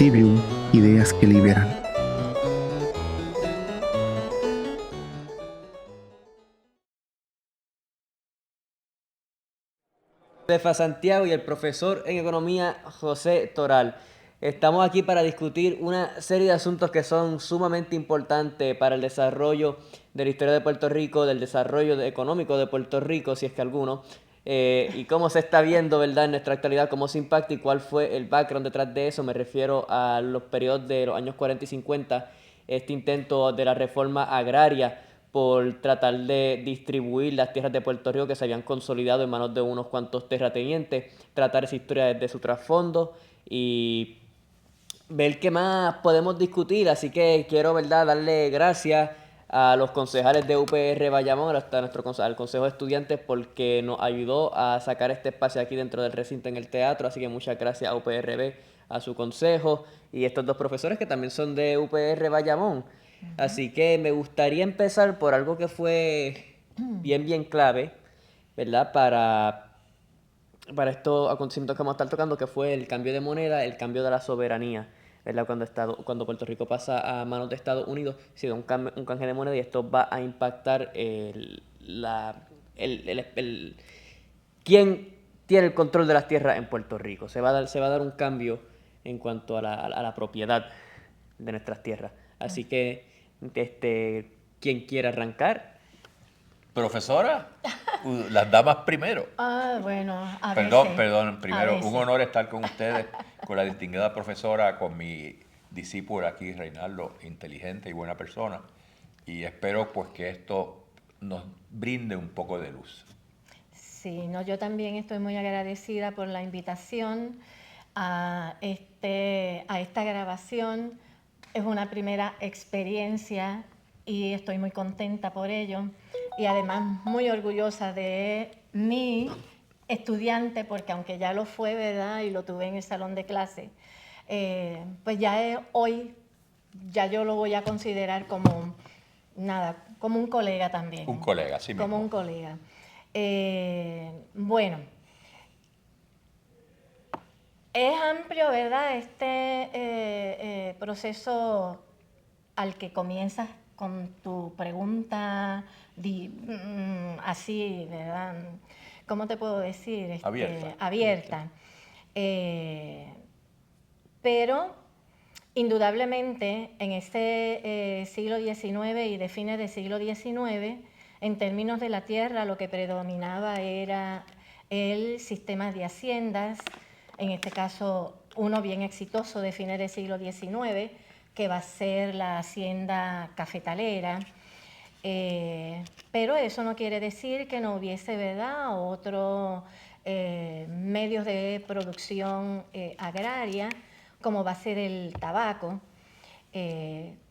Civium, ideas que liberan. Josefa Santiago y el profesor en economía José Toral. Estamos aquí para discutir una serie de asuntos que son sumamente importantes para el desarrollo de la historia de Puerto Rico, del desarrollo económico de Puerto Rico, si es que alguno, y cómo se está viendo, ¿verdad?, en nuestra actualidad, cómo se impacta y cuál fue el background detrás de eso. Me refiero a los periodos de los años 40 y 50, este intento de la reforma agraria por tratar de distribuir las tierras de Puerto Rico que se habían consolidado en manos de unos cuantos terratenientes, tratar esa historia desde su trasfondo y ver qué más podemos discutir. Así que quiero, ¿verdad?, darle gracias a los concejales de UPR Bayamón, hasta al Consejo de Estudiantes, porque nos ayudó a sacar este espacio aquí dentro del recinto en el teatro. Así que muchas gracias a UPRB, a su consejo y estos dos profesores que también son de UPR Bayamón. Así que me gustaría empezar por algo que fue bien clave, ¿verdad? Para estos acontecimientos que vamos a estar tocando, que fue el cambio de moneda, el cambio de la soberanía, ¿verdad? Cuando Puerto Rico pasa a manos de Estados Unidos, se da un canje de moneda y esto va a impactar quién tiene el control de las tierras en Puerto Rico. Se va a dar un cambio en cuanto a la propiedad de nuestras tierras. Así que, ¿quién quiere arrancar? Profesora, las damas primero. Bueno, a Perdón, veces, perdón, a primero, un veces. honor estar con ustedes, con la distinguida profesora, con mi discípulo aquí, Reinaldo, inteligente y buena persona. Y espero pues que esto nos brinde un poco de luz. Sí, no, yo también estoy muy agradecida por la invitación a esta grabación. Es una primera experiencia y estoy muy contenta por ello. Y además muy orgullosa de mi estudiante, porque aunque ya lo fue, ¿verdad? Y lo tuve en el salón de clase, pues hoy ya yo lo voy a considerar como nada, como un colega también. Un colega, así mismo. Como un colega. Bueno, es amplio, ¿verdad? Proceso al que comienzas con tu pregunta así, ¿verdad? ¿Cómo te puedo decir? Abierta. Abierta. Pero indudablemente en este siglo XIX y de fines del siglo XIX, en términos de la tierra, lo que predominaba era el sistema de haciendas, en este caso uno bien exitoso de fines del siglo XIX, que va a ser la hacienda cafetalera. Pero eso no quiere decir que no hubiese, ¿verdad?, otros medios de producción agraria, como va a ser el tabaco,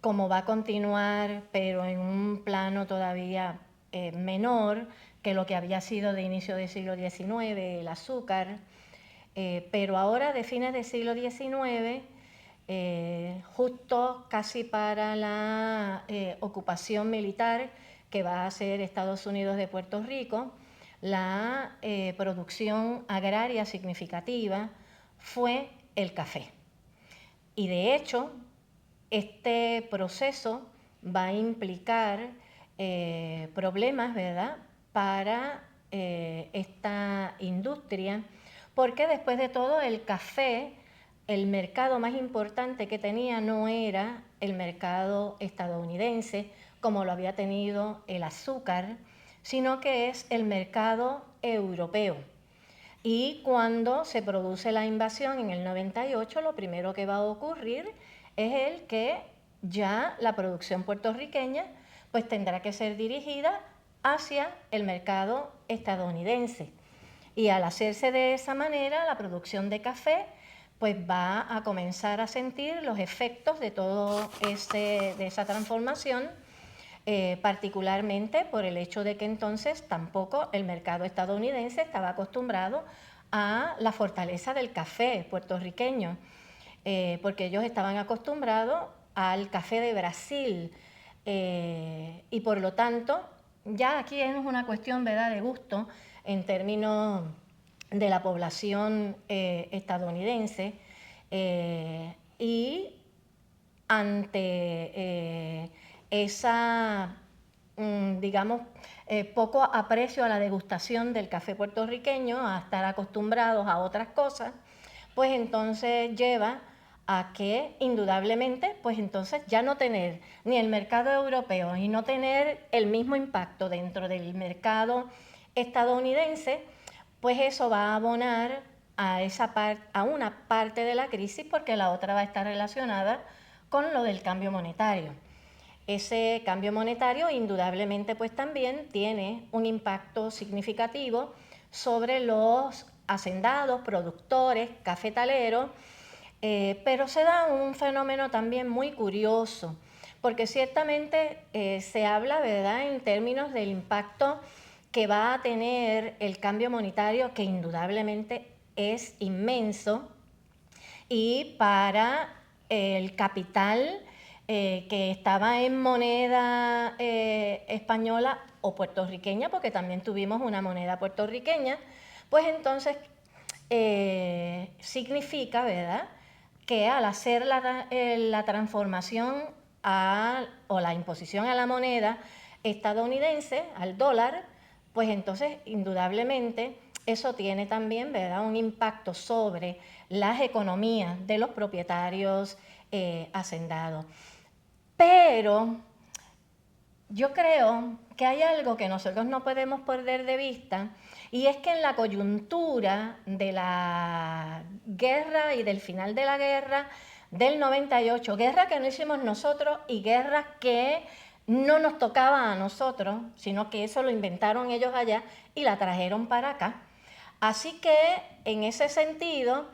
como va a continuar, pero en un plano todavía menor que lo que había sido de inicio del siglo XIX, el azúcar, pero ahora de fines del siglo XIX, justo casi para la ocupación militar que va a hacer Estados Unidos de Puerto Rico, la producción agraria significativa fue el café. Y de hecho, este proceso va a implicar problemas, ¿verdad?, para esta industria, porque después de todo el café, el mercado más importante que tenía no era el mercado estadounidense, como lo había tenido el azúcar, sino que es el mercado europeo. Y cuando se produce la invasión en el 98, lo primero que va a ocurrir es el que ya la producción puertorriqueña pues tendrá que ser dirigida hacia el mercado estadounidense. Y al hacerse de esa manera, la producción de café pues va a comenzar a sentir los efectos de todo de esa transformación, particularmente por el hecho de que entonces tampoco el mercado estadounidense estaba acostumbrado a la fortaleza del café puertorriqueño, porque ellos estaban acostumbrados al café de Brasil, y por lo tanto ya aquí es una cuestión, ¿verdad?, de gusto en términos de la población estadounidense. y ante esa, digamos, poco aprecio a la degustación del café puertorriqueño, a estar acostumbrados a otras cosas, pues entonces lleva a que indudablemente, pues entonces ya no tener ni el mercado europeo y no tener el mismo impacto dentro del mercado estadounidense, pues eso va a abonar a, a una parte de la crisis, porque la otra va a estar relacionada con lo del cambio monetario. Ese cambio monetario indudablemente pues también tiene un impacto significativo sobre los hacendados, productores, cafetaleros, pero se da un fenómeno también muy curioso, porque ciertamente se habla, ¿verdad?, en términos del impacto que va a tener el cambio monetario, que indudablemente es inmenso, y para el capital que estaba en moneda española o puertorriqueña, porque también tuvimos una moneda puertorriqueña, pues entonces significa, ¿verdad?, que al hacer la transformación o la imposición a la moneda estadounidense, al dólar, pues entonces indudablemente eso tiene también, ¿verdad?, un impacto sobre las economías de los propietarios hacendados. Pero yo creo que hay algo que nosotros no podemos perder de vista, y es que en la coyuntura de la guerra y del final de la guerra del 98, guerra que no hicimos nosotros y guerra que no nos tocaba a nosotros, sino que eso lo inventaron ellos allá y la trajeron para acá. Así que en ese sentido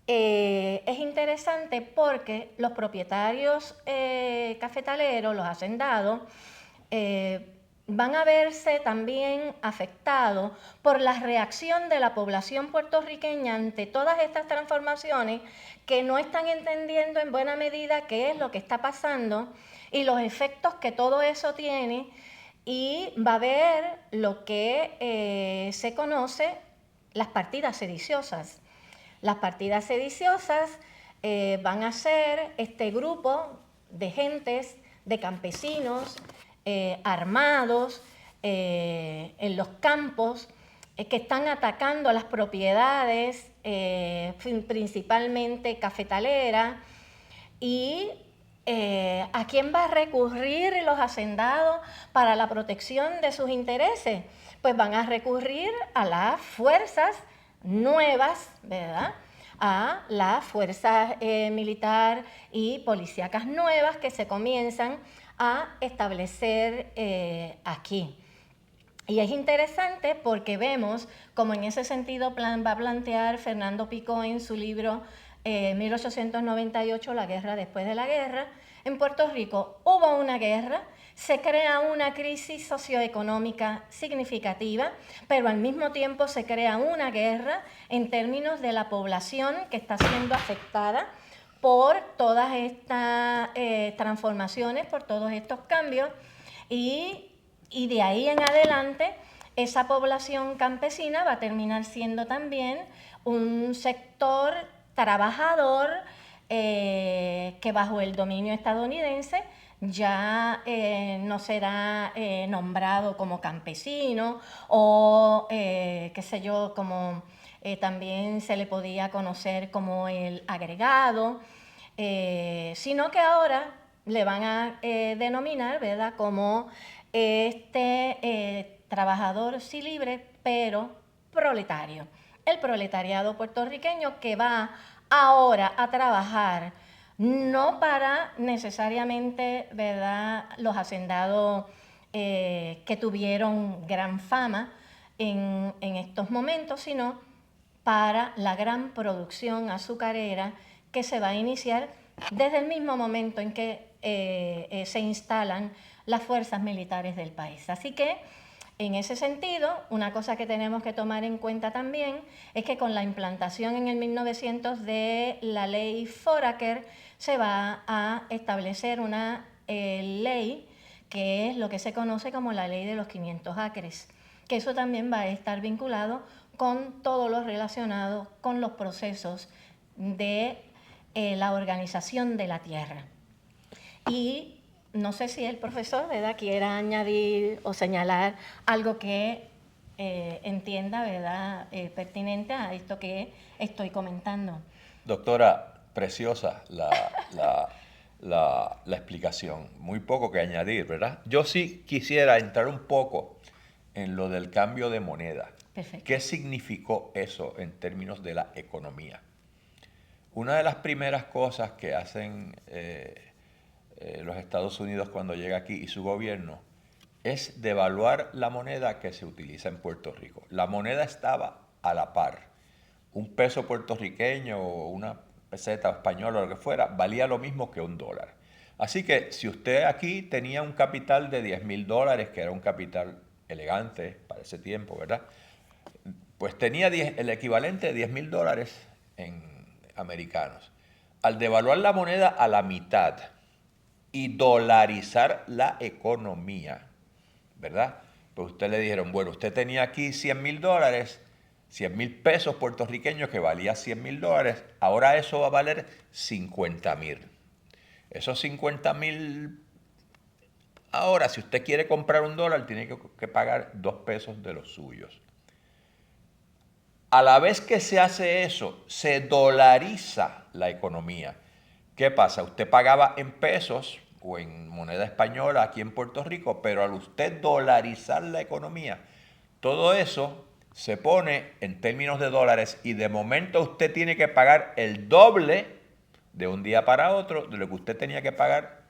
es interesante, porque los propietarios cafetaleros, los hacendados, van a verse también afectados por la reacción de la población puertorriqueña ante todas estas transformaciones, que no están entendiendo en buena medida qué es lo que está pasando y los efectos que todo eso tiene, y va a haber lo que se conoce las partidas sediciosas. Las partidas sediciosas van a ser este grupo de gentes, de campesinos armados en los campos, que están atacando a las propiedades, principalmente cafetaleras, y ¿a quién va a recurrir los hacendados para la protección de sus intereses? Pues van a recurrir a las fuerzas nuevas, ¿verdad?, a las fuerzas militar y policíacas nuevas que se comienzan a establecer aquí. Y es interesante porque vemos como en ese sentido va a plantear Fernando Picó en su libro 1898, La guerra después de la guerra. En Puerto Rico hubo una guerra, se crea una crisis socioeconómica significativa, pero al mismo tiempo se crea una guerra en términos de la población que está siendo afectada por todas estas transformaciones, por todos estos cambios, y de ahí en adelante esa población campesina va a terminar siendo también un sector trabajador que bajo el dominio estadounidense ya no será nombrado como campesino o qué sé yo, como también se le podía conocer como el agregado, sino que ahora le van a denominar, ¿verdad?, como trabajador sí libre, pero proletario. El proletariado puertorriqueño, que va ahora a trabajar no para necesariamente, ¿verdad?, los hacendados que tuvieron gran fama en estos momentos, sino para la gran producción azucarera que se va a iniciar desde el mismo momento en que se instalan las fuerzas militares del país. Así que, en ese sentido, una cosa que tenemos que tomar en cuenta también es que con la implantación en el 1900 de la ley Foraker se va a establecer una ley que es lo que se conoce como la ley de los 500 acres, que eso también va a estar vinculado con todo lo relacionado con los procesos de la organización de la tierra. Y no sé si el profesor, ¿verdad?, quiera añadir o señalar algo que entienda, ¿verdad?, pertinente a esto que estoy comentando. Doctora, preciosa la explicación. Muy poco que añadir, ¿verdad? Yo sí quisiera entrar un poco en lo del cambio de moneda. Perfecto. ¿Qué significó eso en términos de la economía? Una de las primeras cosas que hacen los Estados Unidos cuando llega aquí y su gobierno es devaluar la moneda que se utiliza en Puerto Rico. La moneda estaba a la par. Un peso puertorriqueño o una peseta española o lo que fuera valía lo mismo que $1. Así que si usted aquí tenía un capital de $10,000, que era un capital elegante para ese tiempo, ¿verdad? Pues tenía el equivalente de $10,000 en americanos. Al devaluar la moneda a la mitad y dolarizar la economía, ¿verdad? Pues usted le dijeron, bueno, usted tenía aquí $100,000, 100,000 pesos puertorriqueños que valía $100,000, ahora eso va a valer 50,000. Esos 50,000, ahora si usted quiere comprar $1, tiene que pagar 2 pesos de los suyos. A la vez que se hace eso, se dolariza la economía. ¿Qué pasa? Usted pagaba en pesos o en moneda española aquí en Puerto Rico, pero al usted dolarizar la economía, todo eso se pone en términos de dólares y de momento usted tiene que pagar el doble de un día para otro de lo que usted tenía que pagar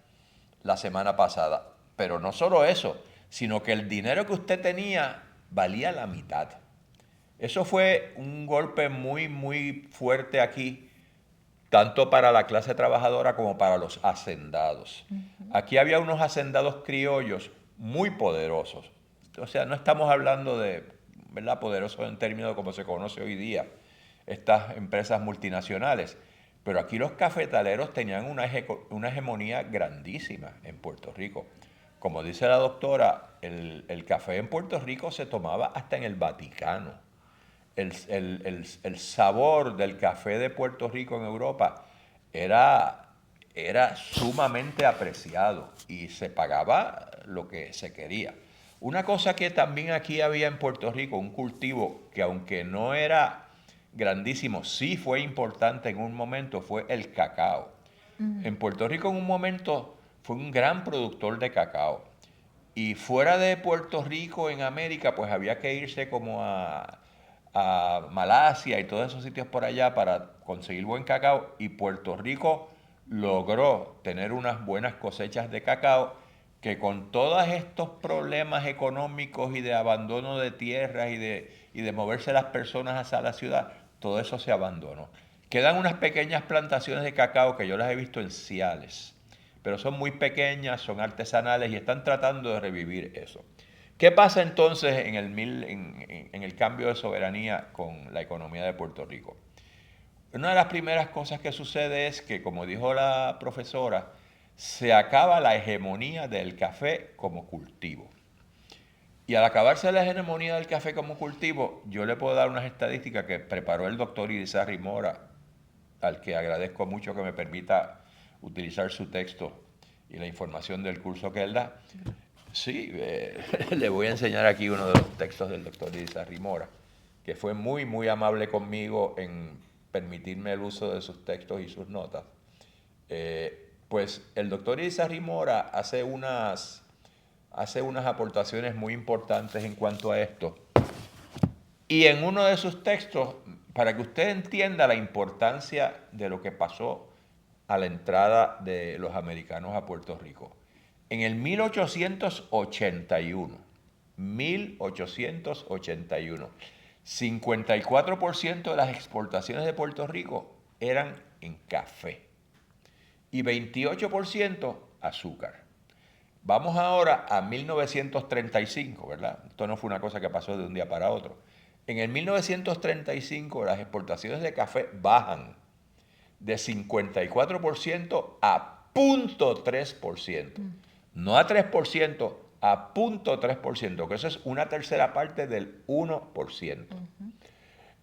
la semana pasada. Pero no solo eso, sino que el dinero que usted tenía valía la mitad. Eso fue un golpe muy, muy fuerte aquí, tanto para la clase trabajadora como para los hacendados. Aquí había unos hacendados criollos muy poderosos. O sea, no estamos hablando de, ¿verdad?, poderosos en términos de como se conoce hoy día, estas empresas multinacionales. Pero aquí los cafetaleros tenían una hegemonía grandísima en Puerto Rico. Como dice la doctora, el café en Puerto Rico se tomaba hasta en el Vaticano. El sabor del café de Puerto Rico en Europa era sumamente apreciado y se pagaba lo que se quería. Una cosa que también aquí había en Puerto Rico, un cultivo que aunque no era grandísimo, sí fue importante en un momento, fue el cacao. En Puerto Rico en un momento fue un gran productor de cacao. Y fuera de Puerto Rico, en América, pues había que irse como a Malasia y todos esos sitios por allá para conseguir buen cacao. Y Puerto Rico logró tener unas buenas cosechas de cacao que con todos estos problemas económicos y de abandono de tierras y de moverse las personas hacia la ciudad, todo eso se abandonó. Quedan unas pequeñas plantaciones de cacao que yo las he visto en Ciales, pero son muy pequeñas, son artesanales y están tratando de revivir eso. ¿Qué pasa entonces en el cambio de soberanía con la economía de Puerto Rico? Una de las primeras cosas que sucede es que, como dijo la profesora, se acaba la hegemonía del café como cultivo. Y al acabarse la hegemonía del café como cultivo, yo le puedo dar unas estadísticas que preparó el doctor Irizarry Mora, al que agradezco mucho que me permita utilizar su texto y la información del curso que él da. Sí, le voy a enseñar aquí uno de los textos del doctor Irizarry Mora, que fue muy, muy amable conmigo en permitirme el uso de sus textos y sus notas. Pues el doctor Irizarry Mora hace unas aportaciones muy importantes en cuanto a esto. Y en uno de sus textos, para que usted entienda la importancia de lo que pasó a la entrada de los americanos a Puerto Rico. En el 1881, 54% de las exportaciones de Puerto Rico eran en café y 28% azúcar. Vamos ahora a 1935, ¿verdad? Esto no fue una cosa que pasó de un día para otro. En el 1935 las exportaciones de café bajan de 54% a 0.3%. No a 3%, a 0.3%, que eso es una tercera parte del 1%.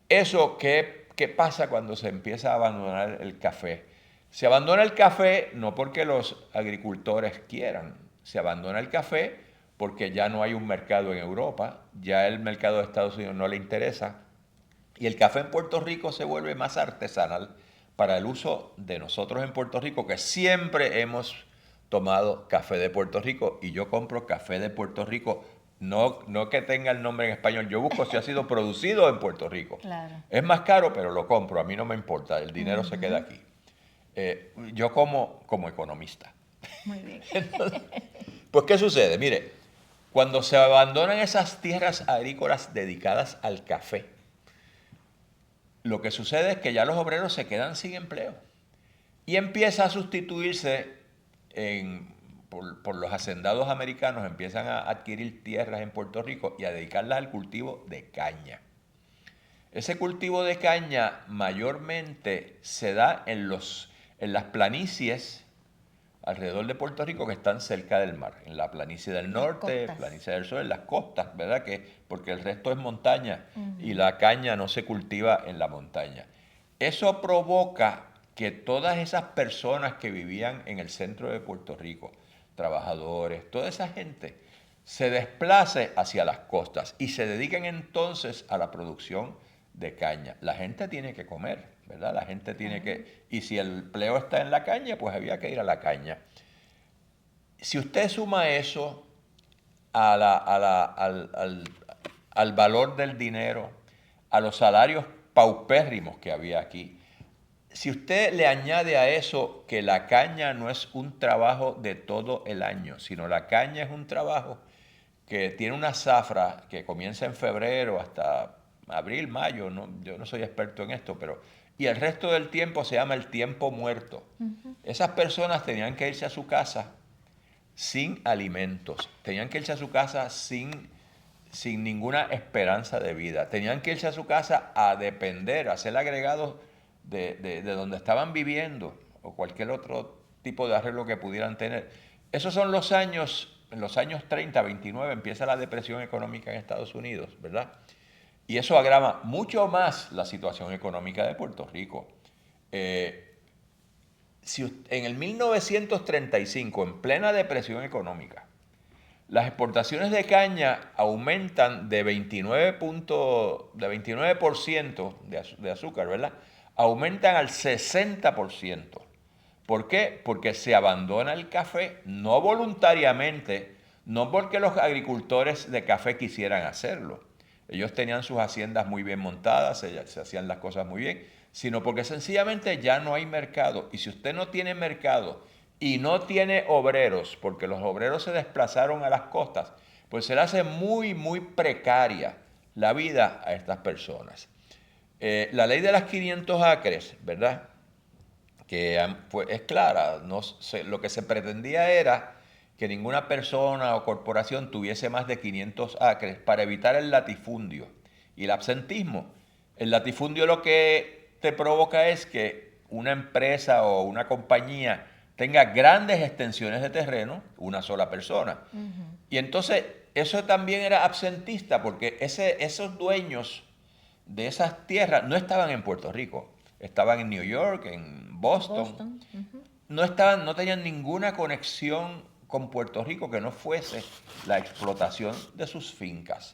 Eso, ¿qué pasa cuando se empieza a abandonar el café? Se abandona el café no porque los agricultores quieran, se abandona el café porque ya no hay un mercado en Europa, ya el mercado de Estados Unidos no le interesa, y el café en Puerto Rico se vuelve más artesanal para el uso de nosotros en Puerto Rico, que siempre hemos tomado café de Puerto Rico, y yo compro café de Puerto Rico, no que tenga el nombre en español, yo busco si ha sido producido en Puerto Rico. Claro. Es más caro, pero lo compro, a mí no me importa, el dinero se queda aquí. Yo como economista. Muy bien. Entonces, pues, ¿qué sucede? Mire, cuando se abandonan esas tierras agrícolas dedicadas al café, lo que sucede es que ya los obreros se quedan sin empleo y empieza a sustituirse por los hacendados americanos, empiezan a adquirir tierras en Puerto Rico y a dedicarlas al cultivo de caña. Ese cultivo de caña mayormente se da en las planicies alrededor de Puerto Rico que están cerca del mar, en la planicie del norte, planicie del sur, en las costas, ¿verdad? Porque el resto es montaña y la caña no se cultiva en la montaña. Eso provoca que todas esas personas que vivían en el centro de Puerto Rico, trabajadores, toda esa gente, se desplace hacia las costas y se dediquen entonces a la producción de caña. La gente tiene que comer, ¿verdad? La gente tiene que... Y si el empleo está en la caña, pues había que ir a la caña. Si usted suma eso al valor del dinero, a los salarios paupérrimos que había aquí, si usted le añade a eso que la caña no es un trabajo de todo el año, sino la caña es un trabajo que tiene una zafra que comienza en febrero hasta abril, mayo, yo no soy experto en esto, y el resto del tiempo se llama el tiempo muerto. Esas personas tenían que irse a su casa sin alimentos, tenían que irse a su casa sin ninguna esperanza de vida, tenían que irse a su casa a depender, a ser agregados de donde estaban viviendo o cualquier otro tipo de arreglo que pudieran tener. Esos son los años, en los años 30, 29 empieza la depresión económica en Estados Unidos, ¿verdad? Y eso agrava mucho más la situación económica de Puerto Rico. En el 1935, en plena depresión económica, las exportaciones de caña aumentan de 29% de azúcar, ¿verdad? Aumentan al 60%. ¿Por qué? Porque se abandona el café, no voluntariamente, no porque los agricultores de café quisieran hacerlo. Ellos tenían sus haciendas muy bien montadas, se hacían las cosas muy bien, sino porque sencillamente ya no hay mercado. Y si usted no tiene mercado y no tiene obreros, porque los obreros se desplazaron a las costas, pues se le hace muy, muy precaria la vida a estas personas. La ley de las 500 acres, ¿verdad? Que es clara, lo que se pretendía era que ninguna persona o corporación tuviese más de 500 acres para evitar el latifundio y el absentismo. El latifundio lo que te provoca es que una empresa o una compañía tenga grandes extensiones de terreno, una sola persona. Y entonces eso también era absentista porque esos dueños de esas tierras no estaban en Puerto Rico, estaban en New York, en Boston. No tenían ninguna conexión con Puerto Rico que no fuese la explotación de sus fincas.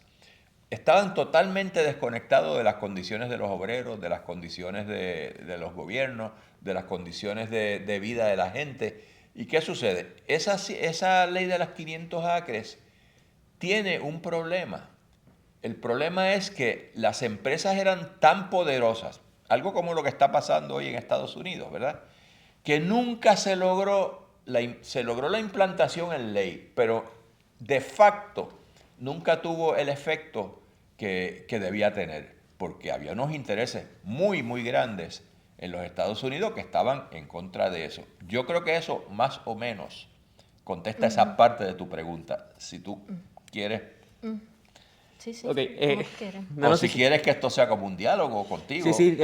Estaban totalmente desconectados de las condiciones de los obreros, de las condiciones de los gobiernos, de las condiciones de vida de la gente. ¿Y qué sucede? Esa ley de las 500 acres tiene un problema. El problema es que las empresas eran tan poderosas, algo como lo que está pasando hoy en Estados Unidos, ¿verdad? Que nunca se logró la implantación en ley, pero de facto nunca tuvo el efecto que debía tener, porque había unos intereses muy, muy grandes en los Estados Unidos que estaban en contra de eso. Yo creo que eso más o menos contesta esa parte de tu pregunta, si tú quieres. Sí, Okay, como quieres que esto sea como un diálogo contigo. Sí,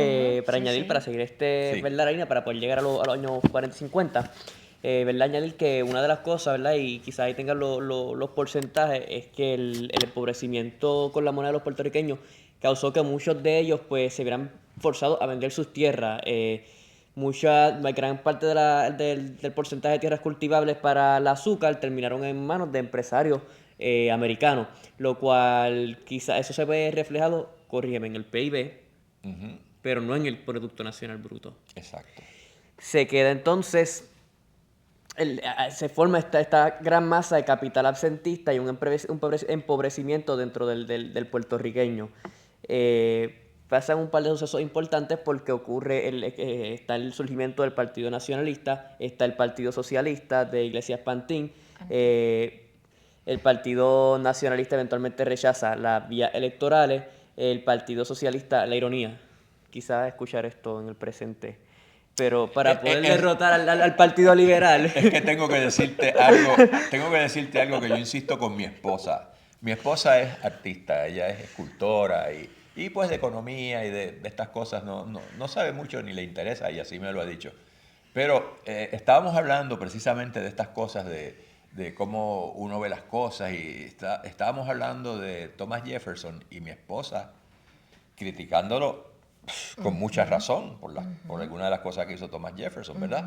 para añadir, para seguir ¿verdad, Reina? Para poder llegar a los años 40 y 50, ¿verdad? Añadir que una de las cosas, ¿verdad? Y quizás ahí tengan los porcentajes, es que el empobrecimiento con la moneda de los puertorriqueños causó que muchos de ellos pues se vieran forzados a vender sus tierras. Gran parte del porcentaje de tierras cultivables para el azúcar terminaron en manos de empresarios americanos, lo cual quizá eso se ve reflejado, corrígeme, en el PIB, Ujú, pero no en el Producto Nacional Bruto. exacto. Se queda entonces, se forma esta gran masa de capital absentista y un empobrecimiento dentro del puertorriqueño. Pasan un par de sucesos importantes porque está el surgimiento del Partido Nacionalista, está el Partido Socialista de Iglesias Pantín. El Partido Nacionalista eventualmente rechaza las vías electorales, el Partido Socialista, la ironía, quizás escuchar esto en el presente, pero para poder derrotar al Partido Liberal. Es que tengo que decirte algo que yo insisto con mi esposa. Mi esposa es artista, ella es escultora y pues de economía y de estas cosas no sabe mucho ni le interesa y así me lo ha dicho. Pero estábamos hablando precisamente de estas cosas, de cómo uno ve las cosas y estábamos hablando de Thomas Jefferson y mi esposa criticándolo con mucha razón por alguna de las cosas que hizo Thomas Jefferson, ¿verdad?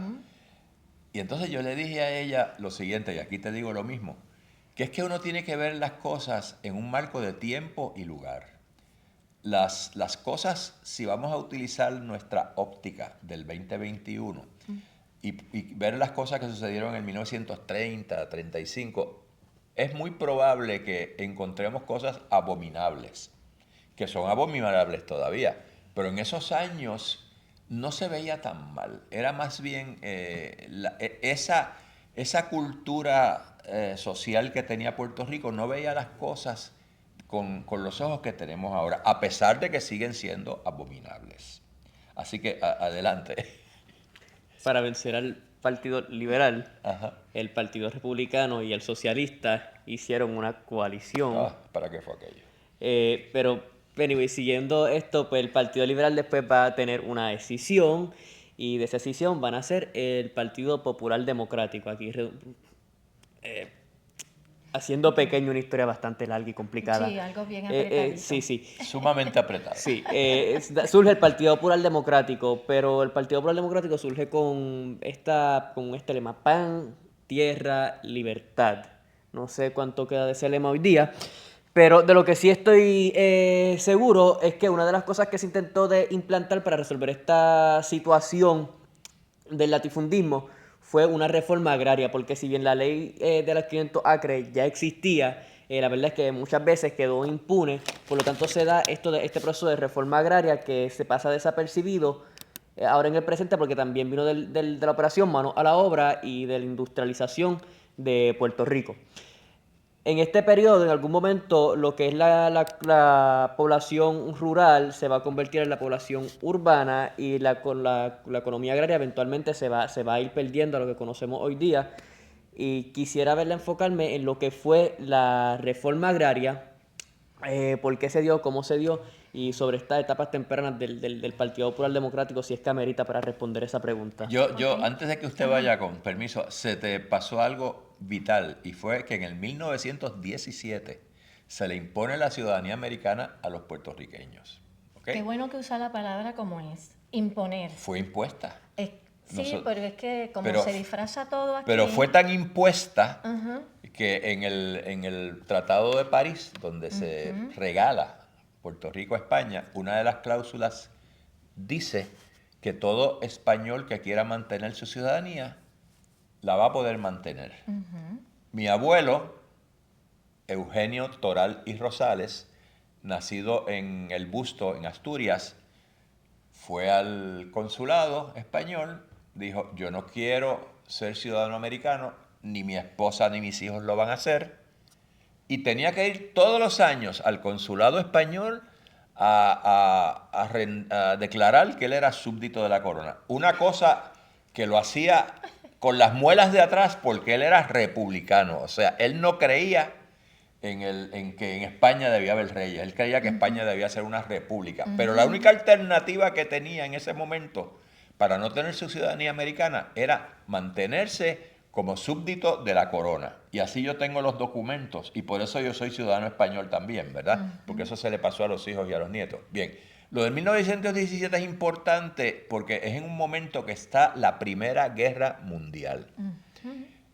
Y entonces yo le dije a ella lo siguiente, y aquí te digo lo mismo, que es que uno tiene que ver las cosas en un marco de tiempo y lugar. Las cosas, si vamos a utilizar nuestra óptica del 2021 y ver las cosas que sucedieron en 1930, 35, es muy probable que encontremos cosas abominables, que son abominables todavía, pero en esos años no se veía tan mal. Era más bien esa cultura social que tenía Puerto Rico, no veía las cosas con los ojos que tenemos ahora, a pesar de que siguen siendo abominables. Así que adelante. Para vencer al Partido Liberal, Ajá. el Partido Republicano y el Socialista hicieron una coalición. ¿Para qué fue aquello? Pero, anyway, siguiendo esto, pues el Partido Liberal después va a tener una escisión y de esa escisión van a ser el Partido Popular Democrático. Aquí haciendo pequeño una historia bastante larga y complicada. Sí, algo bien apretadito. Sí. Sumamente apretado. Sí, surge el Partido Popular Democrático, pero el Partido Popular Democrático surge con este lema: pan, tierra, libertad. No sé cuánto queda de ese lema hoy día, pero de lo que sí estoy seguro es que una de las cosas que se intentó de implantar para resolver esta situación del latifundismo fue una reforma agraria, porque si bien la ley de los 500 acres ya existía, la verdad es que muchas veces quedó impune, por lo tanto se da este proceso de reforma agraria que se pasa desapercibido ahora en el presente, porque también vino de la operación Mano a la Obra y de la industrialización de Puerto Rico. En este periodo, en algún momento, lo que es la población rural se va a convertir en la población urbana y la economía agraria eventualmente se va a ir perdiendo a lo que conocemos hoy día. Y quisiera enfocarme en lo que fue la reforma agraria, por qué se dio, cómo se dio y sobre estas etapas tempranas del Partido Popular Democrático, si es que amerita para responder esa pregunta. Yo antes de que usted vaya, con permiso, se te pasó algo vital y fue que en el 1917 se le impone la ciudadanía americana a los puertorriqueños. ¿Okay? Qué bueno que usa la palabra como es, imponer. Fue impuesta. Sí, pero es que como se disfraza todo aquí... Pero fue tan impuesta que en el Tratado de París, donde se regala Puerto Rico a España, una de las cláusulas dice que todo español que quiera mantener su ciudadanía la va a poder mantener. Mi abuelo, Eugenio Toral y Rosales, nacido en El Busto, en Asturias, fue al consulado español, dijo: yo no quiero ser ciudadano americano, ni mi esposa ni mis hijos lo van a hacer, y tenía que ir todos los años al consulado español a declarar que él era súbdito de la corona. Una cosa que lo hacía con las muelas de atrás porque él era republicano, o sea, él no creía en que en España debía haber reyes, él creía que España debía ser una república, pero la única alternativa que tenía en ese momento para no tener su ciudadanía americana era mantenerse como súbdito de la corona. Y así yo tengo los documentos y por eso yo soy ciudadano español también, ¿verdad? Porque eso se le pasó a los hijos y a los nietos. Bien, Lo de 1917 es importante porque es en un momento que está la Primera Guerra Mundial.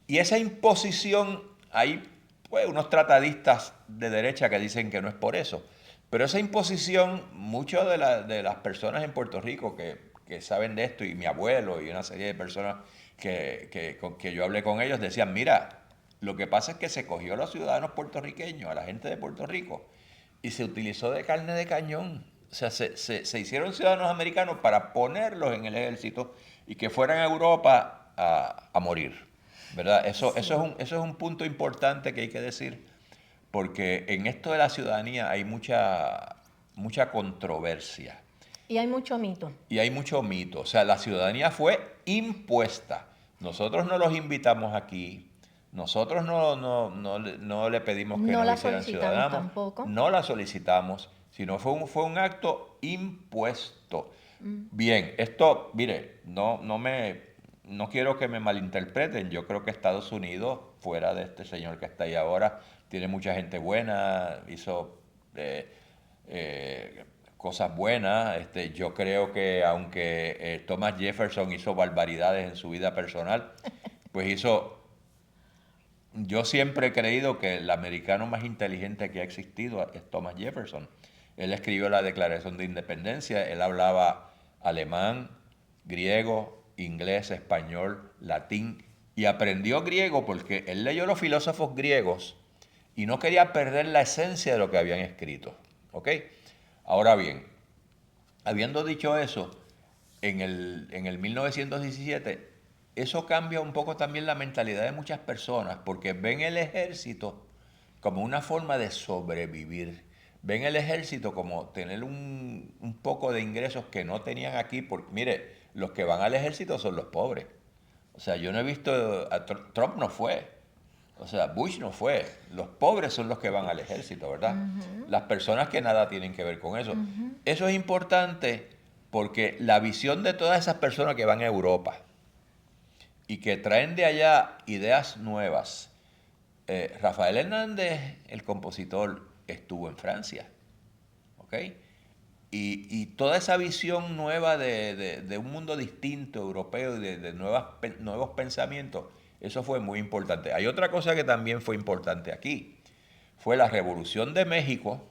Y esa imposición, hay pues, unos tratadistas de derecha que dicen que no es por eso, pero esa imposición, muchas de las personas en Puerto Rico que saben de esto, y mi abuelo y una serie de personas con que yo hablé con ellos, decían, mira, lo que pasa es que se cogió a los ciudadanos puertorriqueños, a la gente de Puerto Rico, y se utilizó de carne de cañón. O sea, se hicieron ciudadanos americanos para ponerlos en el ejército y que fueran a Europa a morir, ¿verdad? Eso es un punto importante que hay que decir, porque en esto de la ciudadanía hay mucha controversia. Y hay mucho mito. Y hay mucho mito. O sea, la ciudadanía fue impuesta. Nosotros no los invitamos aquí. Nosotros no le pedimos que No nos la hicieran solicitamos ciudadanos. tampoco. No la solicitamos, sino fue un acto impuesto. Bien, esto, mire, no quiero que me malinterpreten. Yo creo que Estados Unidos, fuera de este señor que está ahí ahora, tiene mucha gente buena, hizo cosas buenas. Yo creo que aunque Thomas Jefferson hizo barbaridades en su vida personal, pues yo siempre he creído que el americano más inteligente que ha existido es Thomas Jefferson. Él escribió la Declaración de Independencia, él hablaba alemán, griego, inglés, español, latín, y aprendió griego porque él leyó los filósofos griegos y no quería perder la esencia de lo que habían escrito. ¿Ok? Ahora bien, habiendo dicho eso, en el 1917, eso cambia un poco también la mentalidad de muchas personas, porque ven el ejército como una forma de sobrevivir. Ven el ejército como tener un poco de ingresos que no tenían aquí, porque mire, los que van al ejército son los pobres. O sea, yo no he visto, Trump no fue, o sea, Bush no fue. Los pobres son los que van al ejército, ¿verdad? Las personas que nada tienen que ver con eso. Eso es importante porque la visión de todas esas personas que van a Europa y que traen de allá ideas nuevas. Rafael Hernández, el compositor, estuvo en Francia, ¿ok? Y toda esa visión nueva de un mundo distinto, europeo, y de nuevos pensamientos, eso fue muy importante. Hay otra cosa que también fue importante aquí, fue la Revolución de México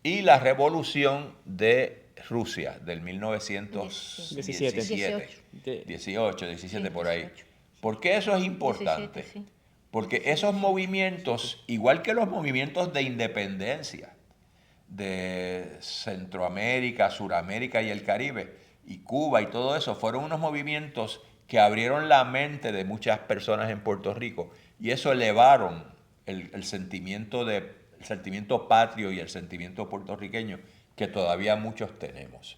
y la Revolución de Rusia del 1917. 18, 17 por ahí. 18. ¿Por qué eso es importante? 17, sí. Porque esos movimientos, igual que los movimientos de independencia de Centroamérica, Suramérica y el Caribe, y Cuba y todo eso, fueron unos movimientos que abrieron la mente de muchas personas en Puerto Rico y eso elevaron el sentimiento patrio y el sentimiento puertorriqueño que todavía muchos tenemos.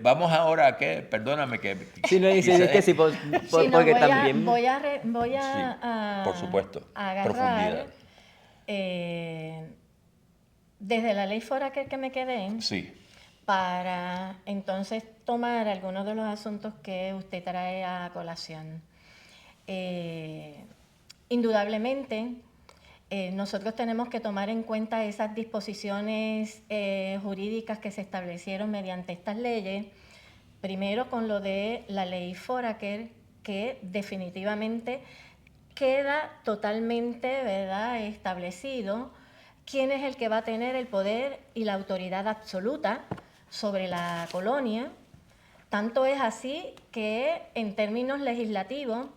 Vamos ahora a qué, perdóname que... Sí, no, es que sí, porque también... Voy a por supuesto, agarrar desde la ley Foraker que me quedé, sí, para entonces tomar algunos de los asuntos que usted trae a colación. Indudablemente, nosotros tenemos que tomar en cuenta esas disposiciones jurídicas que se establecieron mediante estas leyes, primero con lo de la ley Foraker, que definitivamente queda totalmente, ¿verdad?, establecido quién es el que va a tener el poder y la autoridad absoluta sobre la colonia. Tanto es así que en términos legislativos,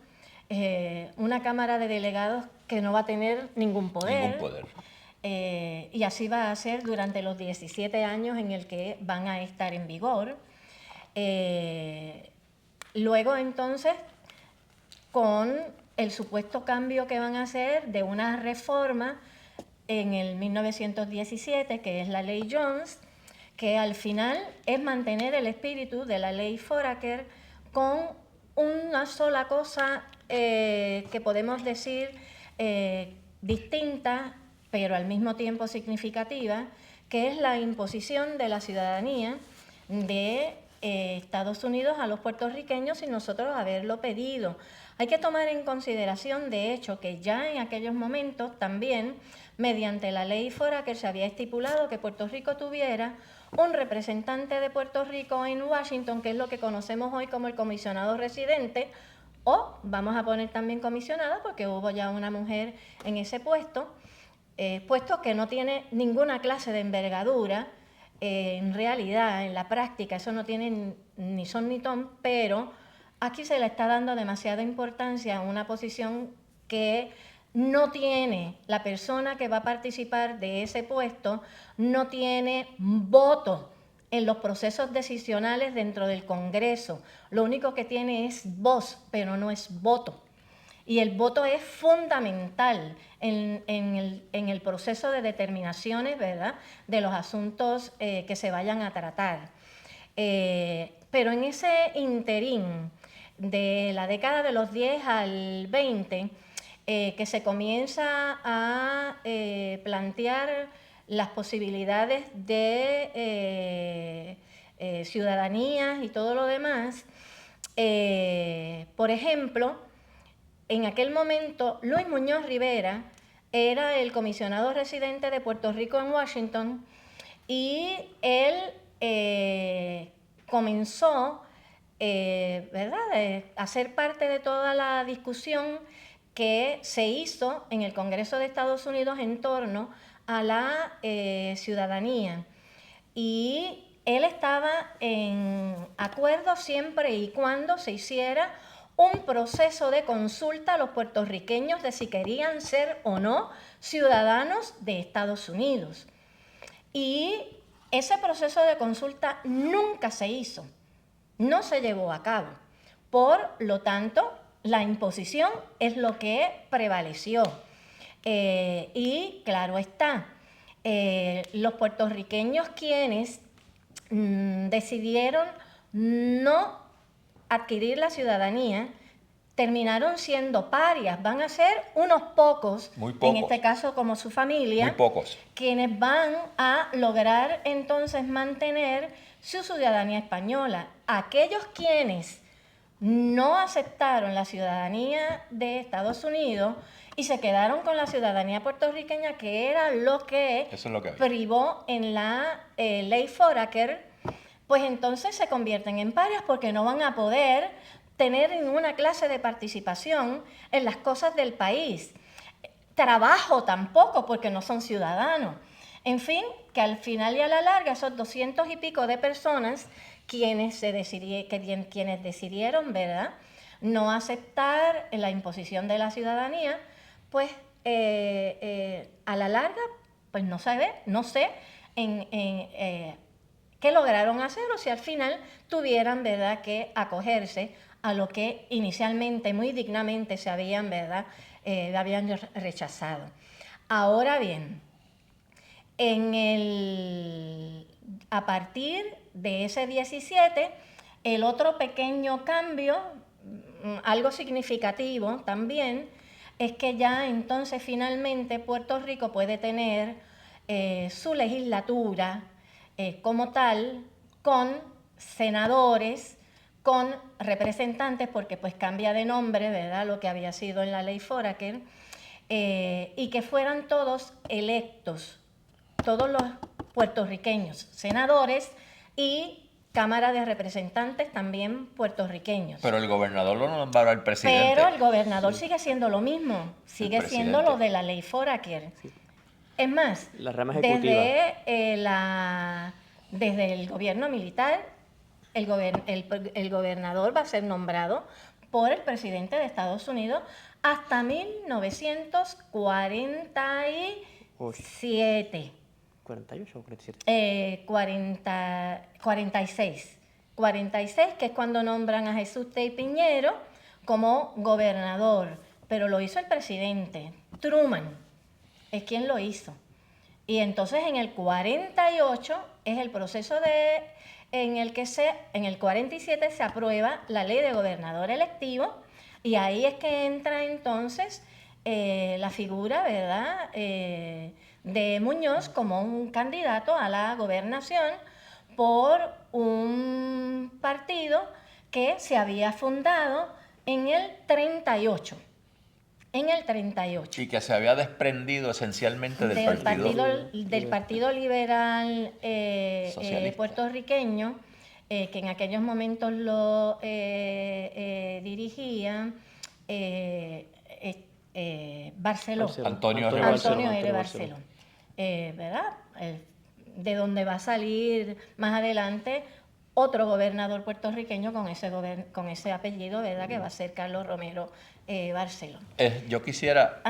una Cámara de Delegados que no va a tener ningún poder. Y así va a ser durante los 17 años en el que van a estar en vigor. Luego entonces, con el supuesto cambio que van a hacer de una reforma en el 1917, que es la ley Jones, que al final es mantener el espíritu de la ley Foraker con una sola cosa que podemos decir distinta, pero al mismo tiempo significativa, que es la imposición de la ciudadanía de Estados Unidos a los puertorriqueños sin nosotros haberlo pedido. Hay que tomar en consideración, de hecho, que ya en aquellos momentos también, mediante la ley Foraker, se había estipulado que Puerto Rico tuviera un representante de Puerto Rico en Washington, que es lo que conocemos hoy como el comisionado residente, o vamos a poner también comisionada, porque hubo ya una mujer en ese puesto, puesto que no tiene ninguna clase de envergadura. En realidad, en la práctica, eso no tiene ni son ni ton, pero aquí se le está dando demasiada importancia a una posición que no tiene, la persona que va a participar de ese puesto, no tiene voto en los procesos decisionales dentro del Congreso. Lo único que tiene es voz, pero no es voto. Y el voto es fundamental en el proceso de determinaciones, ¿verdad?, de los asuntos que se vayan a tratar. Pero en ese interín de la década de los 10 al 20, que se comienza a plantear las posibilidades de ciudadanía y todo lo demás, por ejemplo, en aquel momento, Luis Muñoz Rivera era el comisionado residente de Puerto Rico en Washington y él comenzó ¿verdad?, a ser parte de toda la discusión que se hizo en el Congreso de Estados Unidos en torno a la ciudadanía. Y él estaba en acuerdo siempre y cuando se hiciera un proceso de consulta a los puertorriqueños de si querían ser o no ciudadanos de Estados Unidos. Y ese proceso de consulta nunca se hizo, no se llevó a cabo. Por lo tanto, la imposición es lo que prevaleció. Y claro está, los puertorriqueños quienes decidieron no adquirir la ciudadanía, terminaron siendo parias, van a ser unos pocos, muy pocos, en este caso como su familia, muy pocos, quienes van a lograr entonces mantener su ciudadanía española. Aquellos quienes no aceptaron la ciudadanía de Estados Unidos y se quedaron con la ciudadanía puertorriqueña, que era lo que, privó en la ley Foraker, pues entonces se convierten en parias porque no van a poder tener ninguna clase de participación en las cosas del país. Trabajo tampoco, porque no son ciudadanos. En fin, que al final y a la larga, esos 200 y pico de personas quienes decidieron, ¿verdad?, no aceptar la imposición de la ciudadanía, pues a la larga, pues no sé qué lograron hacer, o si al final tuvieran, ¿verdad?, que acogerse a lo que inicialmente, muy dignamente, se habían, ¿verdad?, habían rechazado. Ahora bien, a partir de ese 17, el otro pequeño cambio, algo significativo también, es que ya entonces finalmente Puerto Rico puede tener su legislatura como tal, con senadores, con representantes, porque pues cambia de nombre, ¿verdad?, lo que había sido en la ley Foraker, y que fueran todos electos, todos los puertorriqueños, senadores y Cámara de Representantes también puertorriqueños. Pero el gobernador lo nombrará el presidente. Pero el gobernador sigue siendo lo mismo, sigue siendo lo de la ley Foraker. Sí. Es más, la rama ejecutiva. Desde el gobierno militar, el gobernador va a ser nombrado por el presidente de Estados Unidos hasta 1947. 48 o 47. 46, que es cuando nombran a Jesús T. Piñero como gobernador, pero lo hizo el presidente Truman, es quien lo hizo. Y entonces en el 48 es el proceso en el 47 se aprueba la ley de gobernador electivo, y ahí es que entra entonces la figura, ¿verdad?, de Muñoz como un candidato a la gobernación, por un partido que se había fundado en el 38. En el 38. Y que se había desprendido esencialmente del Partido Liberal Socialista. puertorriqueño, que en aquellos momentos lo dirigía Barceló. Antonio R. Barceló. Antonio R. Barceló. ¿Verdad? De donde va a salir más adelante otro gobernador puertorriqueño con ese apellido, ¿verdad? Que va a ser Carlos Romero Barceló. Yo quisiera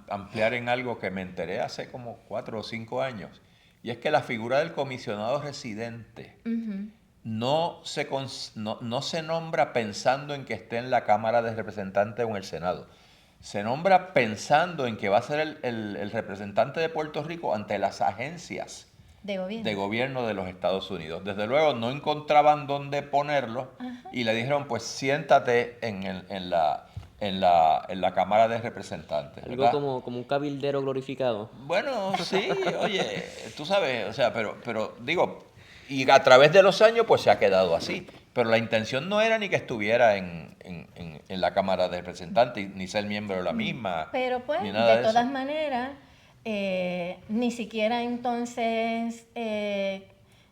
ampliar en algo que me enteré hace como 4 o 5 años, y es que la figura del comisionado residente no se nombra pensando en que esté en la Cámara de Representantes o en el Senado. Se nombra pensando en que va a ser el representante de Puerto Rico ante las agencias de gobierno de los Estados Unidos. Desde luego no encontraban dónde ponerlo y le dijeron, pues siéntate en la Cámara de Representantes. ¿Verdad? Algo como un cabildero glorificado. Bueno, sí, oye, tú sabes, o sea, pero digo, y a través de los años pues se ha quedado así. Pero la intención no era ni que estuviera en la Cámara de Representantes, ni ser miembro de la misma. Pero pues, ni nada de todas eso. maneras, ni siquiera entonces,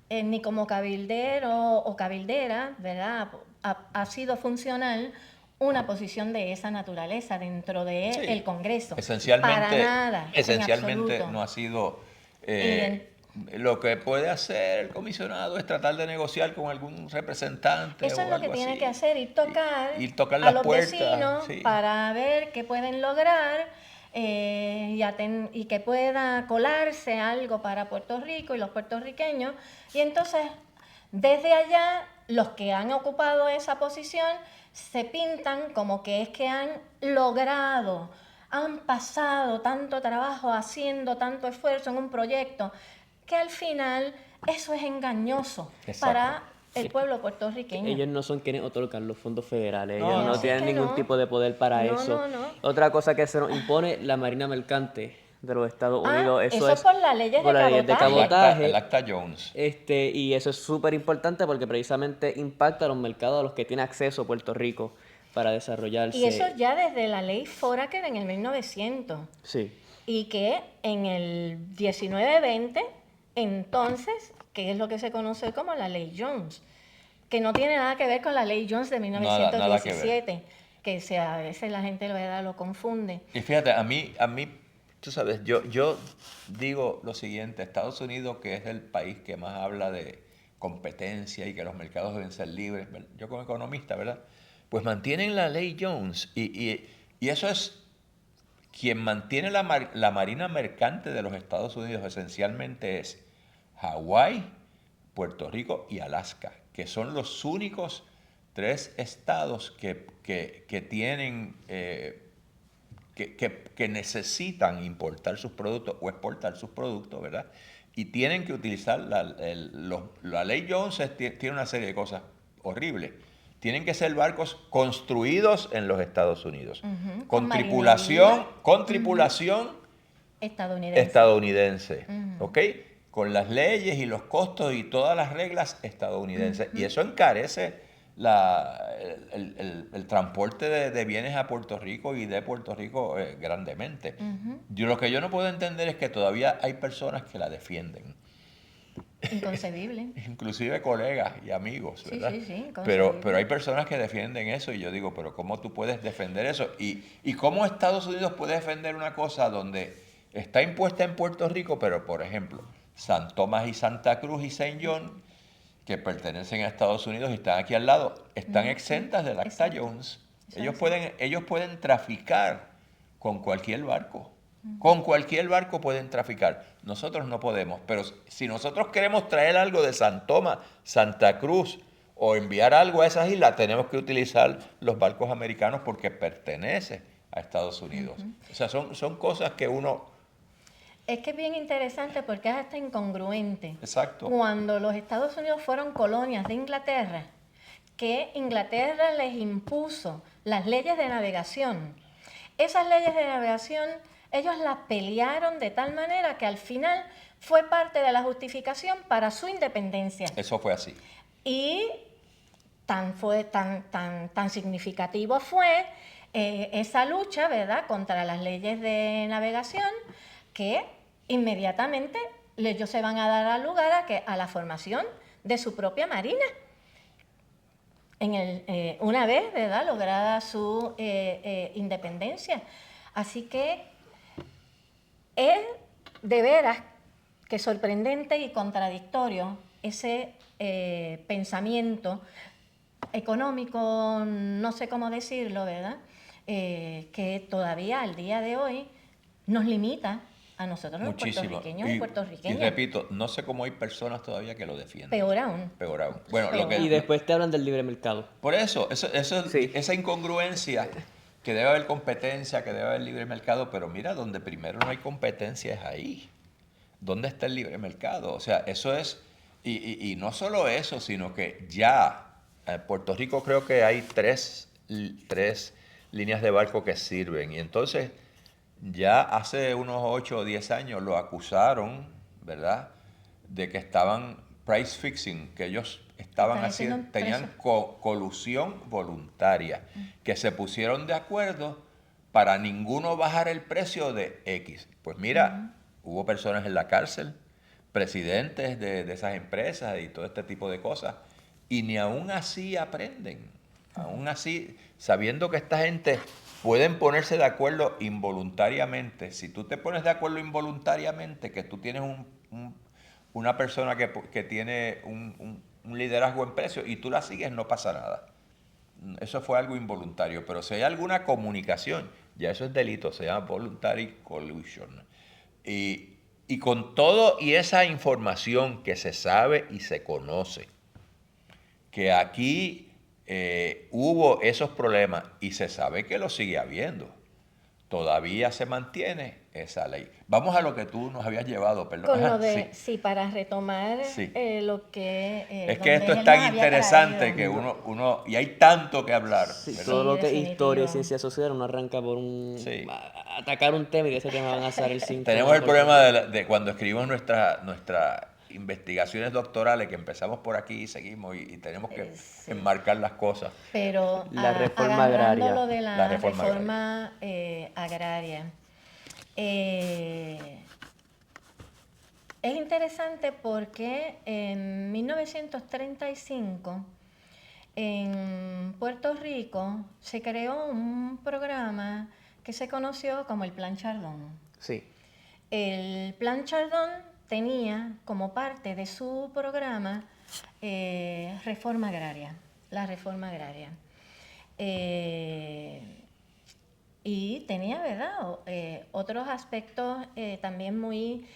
ni como cabildero o cabildera, ¿verdad? Ha sido funcional una posición de esa naturaleza dentro del Congreso. Esencialmente, Para nada. esencialmente en absoluto. no ha sido... lo que puede hacer el comisionado es tratar de negociar con algún representante. Eso o es lo que algo tiene así. que hacer, ir tocar a las los puertas, vecinos sí. para ver qué pueden lograr y que pueda colarse algo para Puerto Rico y los puertorriqueños. Y entonces, desde allá, los que han ocupado esa posición se pintan como que es que han logrado, han pasado tanto trabajo haciendo tanto esfuerzo en un proyecto, que al final eso es engañoso. Exacto. Para el pueblo puertorriqueño. Ellos no son quienes otorgan los fondos federales, No, ellos no no. tienen Sí que ningún no. tipo de poder para No, eso. no. Otra cosa que se nos impone, la Marina Mercante de los Estados Unidos. Eso es por las leyes por de las leyes de cabotaje. cabotaje. El acta Jones. Y eso es súper importante porque precisamente impacta a los mercados a los que tiene acceso Puerto Rico para desarrollarse. Y eso ya desde la ley Foraker en el 1900. Sí. Y que en el 1920, entonces, que es lo que se conoce como la ley Jones, que no tiene nada que ver con la ley Jones de 1917, que a veces la gente lo confunde. Y fíjate, a mí, tú sabes, yo digo lo siguiente: Estados Unidos, que es el país que más habla de competencia y que los mercados deben ser libres, yo como economista, ¿verdad? Pues mantienen la ley Jones y eso es quien mantiene la marina mercante de los Estados Unidos, esencialmente es Hawái, Puerto Rico y Alaska, que son los únicos 3 estados que tienen, que necesitan importar sus productos o exportar sus productos, ¿verdad? Y tienen que utilizar la ley Jones tiene una serie de cosas horribles. Tienen que ser barcos construidos en los Estados Unidos, con tripulación estadounidense, ¿ok? Con las leyes y los costos y todas las reglas estadounidenses. Y eso encarece el transporte de bienes a Puerto Rico y de Puerto Rico grandemente. Lo que yo no puedo entender es que todavía hay personas que la defienden. Inconcebible. Inclusive colegas y amigos, ¿verdad? Sí, pero hay personas que defienden eso y yo digo, pero ¿cómo tú puedes defender eso? ¿Y cómo Estados Unidos puede defender una cosa donde está impuesta en Puerto Rico, pero por ejemplo, San Tomás y Santa Cruz y Saint John, que pertenecen a Estados Unidos y están aquí al lado, están exentas del acta Jones? Ellos pueden traficar con cualquier barco. Con cualquier barco pueden traficar. Nosotros no podemos. Pero si nosotros queremos traer algo de San Tomás, Santa Cruz o enviar algo a esas islas, tenemos que utilizar los barcos americanos porque pertenece a Estados Unidos. O sea, son cosas que uno... Es que es bien interesante porque es hasta incongruente. Exacto. Cuando los Estados Unidos fueron colonias de Inglaterra, que Inglaterra les impuso las leyes de navegación. Esas leyes de navegación ellos las pelearon de tal manera que al final fue parte de la justificación para su independencia. Eso fue así. Y tan significativo fue esa lucha, ¿verdad?, contra las leyes de navegación, que inmediatamente ellos se van a dar lugar a la formación de su propia marina. Una vez, ¿verdad?, lograda su independencia. Así que es de veras que sorprendente y contradictorio ese pensamiento económico, no sé cómo decirlo, ¿verdad?, que todavía al día de hoy nos limita a nosotros los puertorriqueños y puertorriqueñas. Y repito, no sé cómo hay personas todavía que lo defienden. Peor aún. Peor aún. Bueno, Y después te hablan del libre mercado. Por eso, Sí. esa incongruencia, que debe haber competencia, que debe haber libre mercado, pero mira, donde primero no hay competencia es ahí. ¿Dónde está el libre mercado? O sea, eso es, y no solo eso, sino que ya en Puerto Rico creo que hay tres líneas de barco que sirven. Y entonces, ya hace unos 8 o 10 años lo acusaron, ¿verdad?, de que estaban price fixing, que ellos estaban haciendo, tenían colusión voluntaria, que se pusieron de acuerdo para ninguno bajar el precio de X. Pues mira, hubo personas en la cárcel, presidentes de esas empresas y todo este tipo de cosas, y ni aún así aprenden. Aún así, sabiendo que esta gente pueden ponerse de acuerdo involuntariamente. Si tú te pones de acuerdo involuntariamente, que tú tienes una persona que tiene un liderazgo en precio y tú la sigues, no pasa nada. Eso fue algo involuntario. Pero si hay alguna comunicación, ya eso es delito, se llama voluntary collusion. Y con todo y esa información que se sabe y se conoce, que aquí hubo esos problemas y se sabe que lo sigue habiendo, todavía se mantiene esa ley. Vamos a lo que tú nos habías llevado, perdón. Con lo de, sí, para retomar lo que... es que esto es tan interesante que uno y hay tanto que hablar. Sí, ¿verdad? todo lo que es definitivo. historia y ciencia social, uno arranca por atacar un tema y de ese tema van a salir 5. Tenemos el problema de cuando escribimos nuestras investigaciones doctorales, que empezamos por aquí y seguimos y tenemos que enmarcar las cosas. Pero La reforma agraria. Lo de la reforma agraria. Es interesante porque en 1935 en Puerto Rico se creó un programa que se conoció como el Plan Chardón. Sí. El Plan Chardón tenía como parte de su programa reforma agraria, la reforma agraria. Y tenía, ¿verdad?, otros aspectos también muy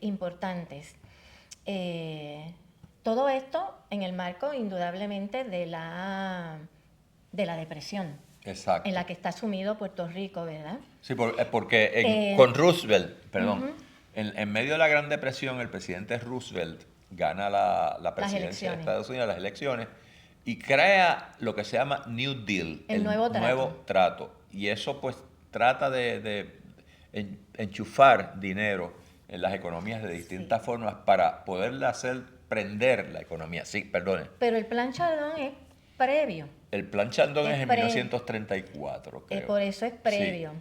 importantes. Todo esto en el marco, indudablemente, de la depresión. Exacto. En la que está sumido Puerto Rico, ¿verdad? Sí, porque con Roosevelt, perdón, en medio de la Gran Depresión, el presidente Roosevelt gana la presidencia de Estados Unidos, las elecciones, y crea lo que se llama New Deal, el nuevo trato. Y eso pues trata de enchufar dinero en las economías de distintas formas para poderle hacer prender la economía. Sí, perdone. Pero el Plan Chardón es previo. El Plan Chardón es en 1934, creo. Por eso es previo.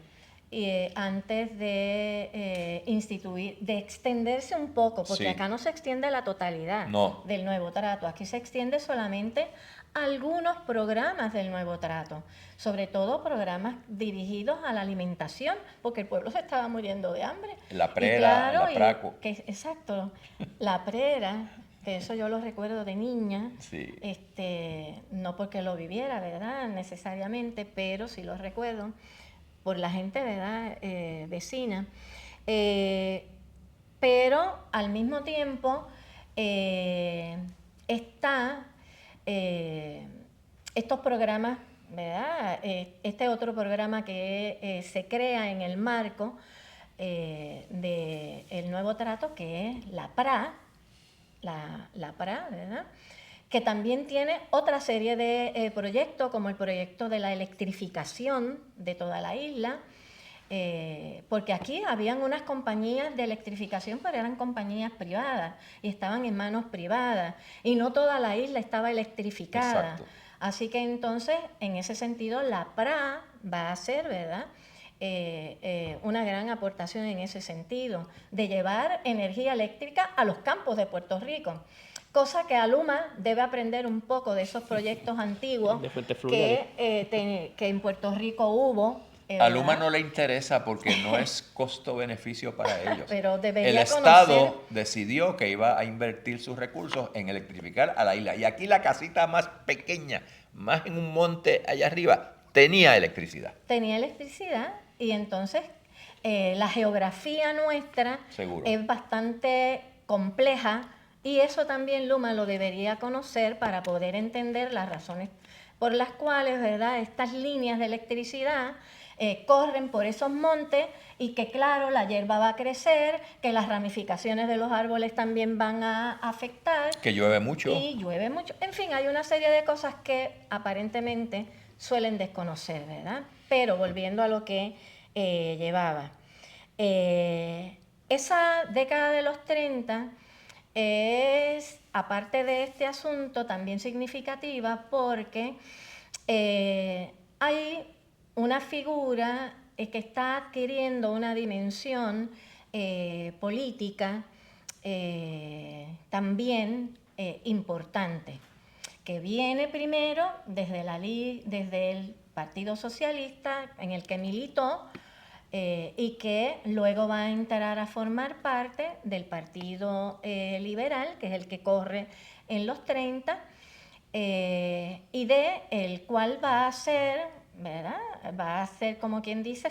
Sí. Antes de instituir, de extenderse un poco, porque acá no se extiende la totalidad del nuevo trato, aquí se extiende solamente algunos programas del nuevo trato, sobre todo programas dirigidos a la alimentación, porque el pueblo se estaba muriendo de hambre. La prera, la praco. Exacto, la prera. De eso yo lo recuerdo de niña, sí. No porque lo viviera, ¿verdad?, necesariamente, pero sí lo recuerdo por la gente, ¿verdad?, vecina. Pero al mismo tiempo estos programas, ¿verdad?, este otro programa que se crea en el marco del nuevo trato, que es la PRA, la PRA, ¿verdad?, que también tiene otra serie de proyectos, como el proyecto de la electrificación de toda la isla, porque aquí habían unas compañías de electrificación, pero eran compañías privadas y estaban en manos privadas y no toda la isla estaba electrificada. Exacto. Así que entonces, en ese sentido, la PRA va a ser, ¿verdad?, una gran aportación en ese sentido, de llevar energía eléctrica a los campos de Puerto Rico. Cosa que Aluma debe aprender un poco de esos proyectos antiguos De fuentes fluviales. que en Puerto Rico hubo. A Luma ¿verdad? no le interesa porque no es costo-beneficio para ellos. Pero debería el Estado conocer- decidió que iba a invertir sus recursos en electrificar a la isla. Y aquí la casita más pequeña, más en un monte allá arriba, tenía electricidad. Tenía electricidad y entonces la geografía nuestra Seguro. es bastante compleja y eso también Luma lo debería conocer para poder entender las razones por las cuales, ¿verdad?, estas líneas de electricidad corren por esos montes y que claro, la hierba va a crecer, que las ramificaciones de los árboles también van a afectar. Que llueve mucho. Y llueve mucho. En fin, hay una serie de cosas que aparentemente suelen desconocer, ¿verdad? Pero volviendo a lo que llevaba. Esa década de los 30 es, aparte de este asunto, también significativa porque hay una figura que está adquiriendo una dimensión política también importante, que viene primero desde el Partido Socialista en el que militó y que luego va a entrar a formar parte del Partido Liberal, que es el que corre en los 30, y de el cual va a ser, ¿verdad?, va a ser, como quien dice,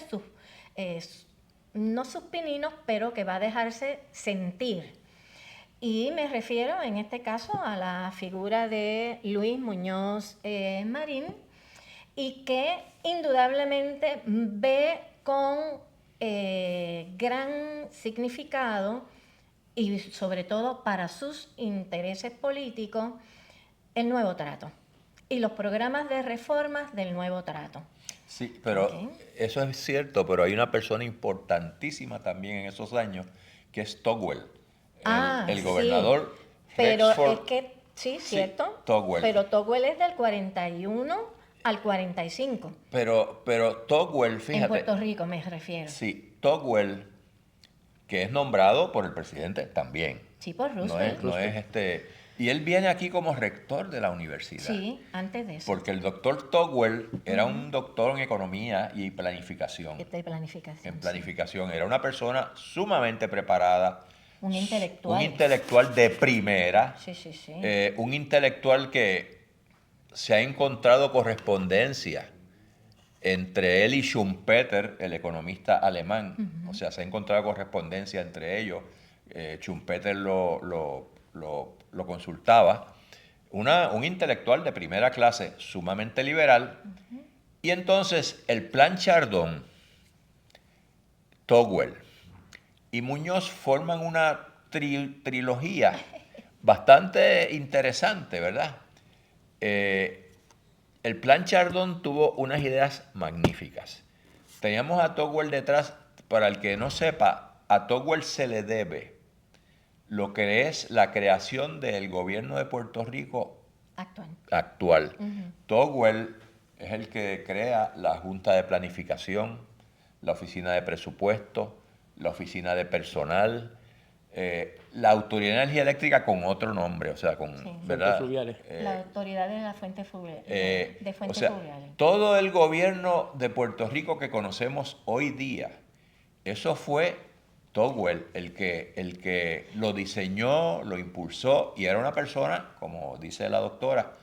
no sus pininos, pero que va a dejarse sentir. Y me refiero en este caso a la figura de Luis Muñoz Marín, y que indudablemente ve con gran significado y sobre todo para sus intereses políticos el nuevo trato y los programas de reformas del nuevo trato. Sí, pero Ok. eso es cierto, pero hay una persona importantísima también en esos años, que es Togwell, el Sí, gobernador pero Rexford. es que, sí, cierto, Togwell. pero Togwell es del 41 al 45, Pero Togwell, en fíjate, Puerto Rico me refiero. sí, Togwell, que es nombrado por el presidente también. Sí, por No Roosevelt. es y él viene aquí como rector de la universidad. Sí, antes de eso. Porque el doctor Togwell era un doctor en economía y planificación. De planificación. En sí. planificación. Era una persona sumamente preparada. Un intelectual. Un intelectual de primera. Sí, sí, sí. Un intelectual que se ha encontrado correspondencia entre él y Schumpeter, el economista alemán. O sea, se ha encontrado correspondencia entre ellos. Schumpeter lo consultaba. Un intelectual de primera clase, sumamente liberal. Y entonces el plan Chardon, Togwell y Muñoz forman una trilogía bastante interesante, ¿verdad? El plan Chardon tuvo unas ideas magníficas. Teníamos a Togwell detrás. Para el que no sepa, a Togwell se le debe lo que es la creación del gobierno de Puerto Rico actual. Togwell es el que crea la Junta de Planificación, la Oficina de Presupuesto, la Oficina de Personal, la Autoridad de Energía Eléctrica con otro nombre, o sea, con, Sí. ¿verdad? Fuentes fluviales. La autoridad de las fuentes fluviales. De fuentes O sea, fluviales. todo el gobierno de Puerto Rico que conocemos hoy día, eso fue Togwell el que lo diseñó, lo impulsó, y era una persona, como dice la doctora,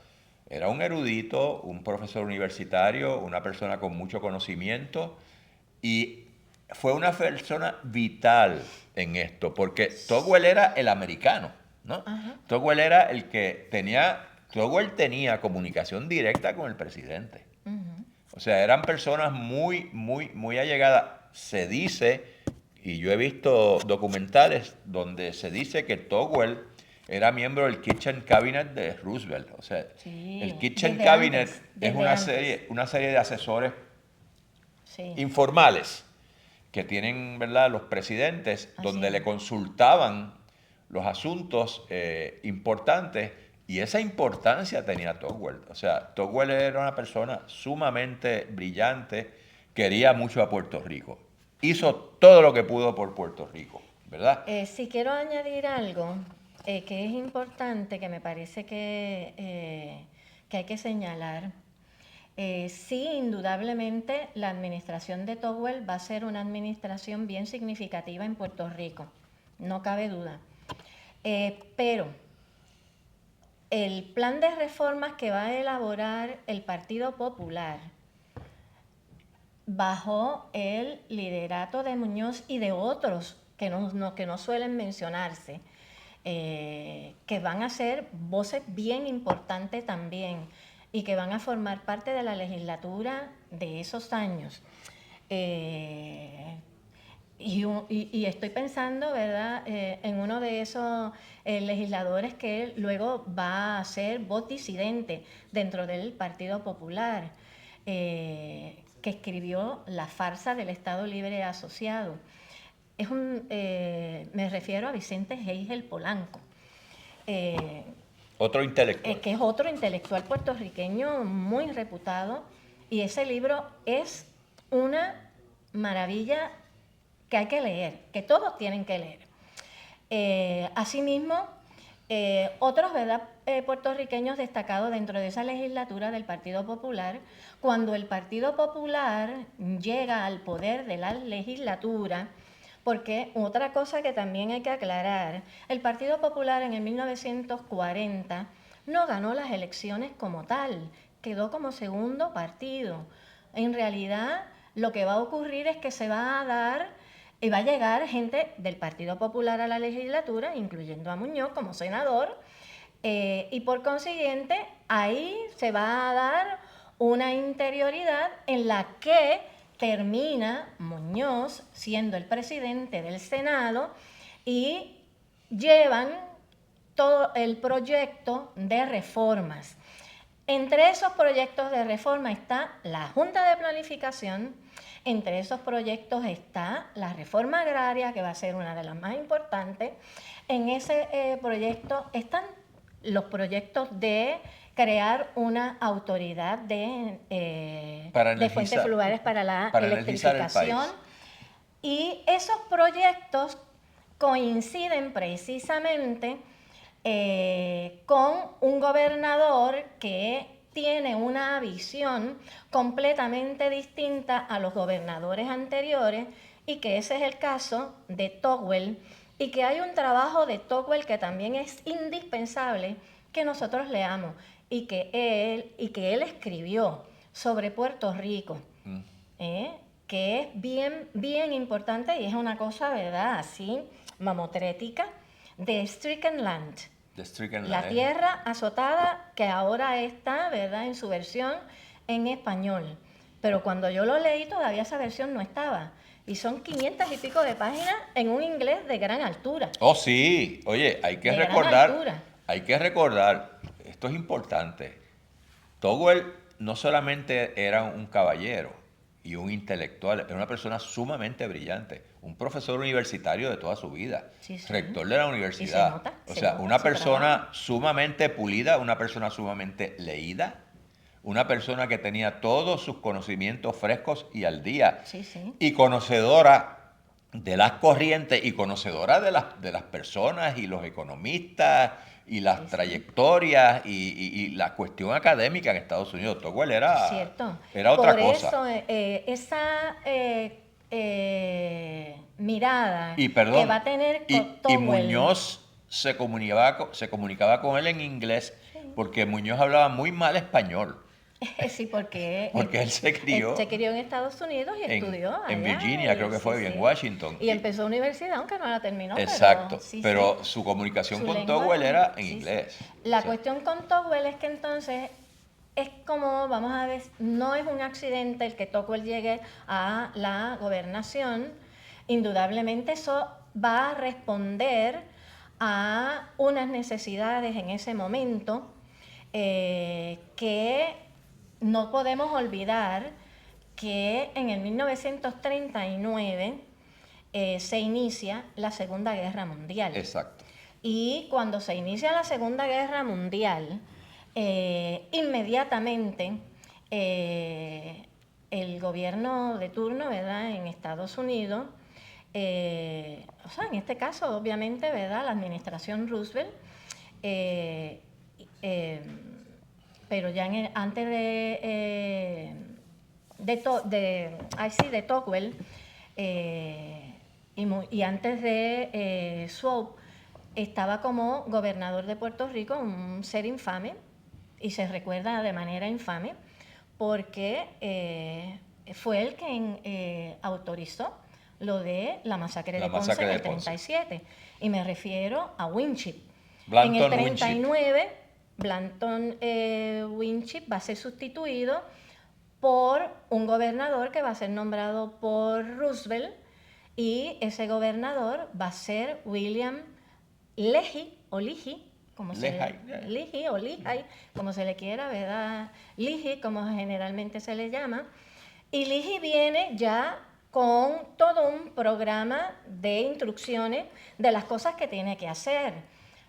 era un erudito, un profesor universitario, una persona con mucho conocimiento, y fue una persona vital en esto, porque Togwell era el americano, ¿no? Togwell era el que Togwell tenía comunicación directa con el presidente. O sea, eran personas muy, muy, muy allegadas. Se dice, y yo he visto documentales donde se dice que Togwell era miembro del Kitchen Cabinet de Roosevelt. O sea, Sí, el Kitchen desde Cabinet antes, es desde una antes. serie de asesores Sí. informales que tienen, ¿verdad?, los presidentes, Así donde es. le consultaban los asuntos importantes, y esa importancia tenía Togwell. O sea, Togwell era una persona sumamente brillante, quería mucho a Puerto Rico, hizo todo lo que pudo por Puerto Rico, ¿verdad? Si quiero añadir algo que es importante, que me parece que hay que señalar. Sí, indudablemente la administración de Togwell va a ser una administración bien significativa en Puerto Rico, no cabe duda. Pero el plan de reformas que va a elaborar el Partido Popular bajo el liderato de Muñoz y de otros que no suelen mencionarse, que van a ser voces bien importantes también y que van a formar parte de la legislatura de esos años. Y estoy pensando, ¿verdad?, en uno de esos legisladores que luego va a ser voz disidente dentro del Partido Popular, que escribió La farsa del Estado Libre Asociado. Me refiero a Vicente Geisel Polanco, Otro intelectual. que es otro intelectual puertorriqueño muy reputado, y ese libro es una maravilla que hay que leer, que todos tienen que leer. Asimismo, otros, ¿verdad?, puertorriqueños destacados dentro de esa legislatura del Partido Popular, cuando el Partido Popular llega al poder de la legislatura, porque otra cosa que también hay que aclarar, el Partido Popular en el 1940 no ganó las elecciones como tal, quedó como segundo partido. En realidad, lo que va a ocurrir es que se va a dar y va a llegar gente del Partido Popular a la legislatura, incluyendo a Muñoz como senador, y por consiguiente ahí se va a dar una interioridad en la que termina Muñoz siendo el presidente del Senado y llevan todo el proyecto de reformas. Entre esos proyectos de reforma está la Junta de Planificación, entre esos proyectos está la reforma agraria, que va a ser una de las más importantes. En ese proyecto están los proyectos de crear una autoridad de fuentes fluviales para la electrificación. Y esos proyectos coinciden precisamente con un gobernador que tiene una visión completamente distinta a los gobernadores anteriores, y que ese es el caso de Togwell, y que hay un trabajo de Togwell que también es indispensable que nosotros leamos, y que él escribió sobre Puerto Rico, que es bien, bien importante, y es una cosa, ¿verdad?, así mamotrética, de Stricken Land. La tierra azotada, que ahora está, ¿verdad?, en su versión en español. Pero cuando yo lo leí todavía esa versión no estaba. Y son 500 y pico de páginas en un inglés de gran altura. Oh, sí. Oye, hay que recordar, esto es importante. Togwell no solamente era un caballero y un intelectual, era una persona sumamente brillante, un profesor universitario de toda su vida, Sí, sí. rector de la universidad. Se nota, o sea, una persona sumamente pulida, una persona sumamente leída, una persona que tenía todos sus conocimientos frescos y al día, Sí, sí. y conocedora de las corrientes y conocedora de las personas y los economistas y las trayectorias y la cuestión académica en Estados Unidos. Togwell era otra cosa. Por eso, esa mirada que va a tener Togwell. Y Muñoz se comunicaba con él en inglés, porque Muñoz hablaba muy mal español. Sí, porque él se crió en Estados Unidos y estudió allá, en Virginia, creo que fue, en Washington. Y empezó universidad, aunque no la terminó. Exacto, pero su comunicación con Togwell era en inglés. La cuestión con Togwell es que entonces es como, vamos a ver, no es un accidente el que Togwell llegue a la gobernación. Indudablemente eso va a responder a unas necesidades en ese momento, que no podemos olvidar que en el 1939 se inicia la Segunda Guerra Mundial. Exacto. Y cuando se inicia la Segunda Guerra Mundial, inmediatamente el gobierno de turno, ¿verdad?, en Estados Unidos, o sea, en este caso, obviamente, ¿verdad?, la administración Roosevelt, pero ya antes de Tocqueville y antes de Swope, estaba como gobernador de Puerto Rico un ser infame, y se recuerda de manera infame, porque fue el que autorizó lo de la masacre de Ponce en el 37. Y me refiero a Winship. En el 39, Blanton Winship va a ser sustituido por un gobernador que va a ser nombrado por Roosevelt, y ese gobernador va a ser William Leahy, o Leahy, como se le quiera, ¿verdad? Leahy, como generalmente se le llama. Y Leahy viene ya con todo un programa de instrucciones de las cosas que tiene que hacer,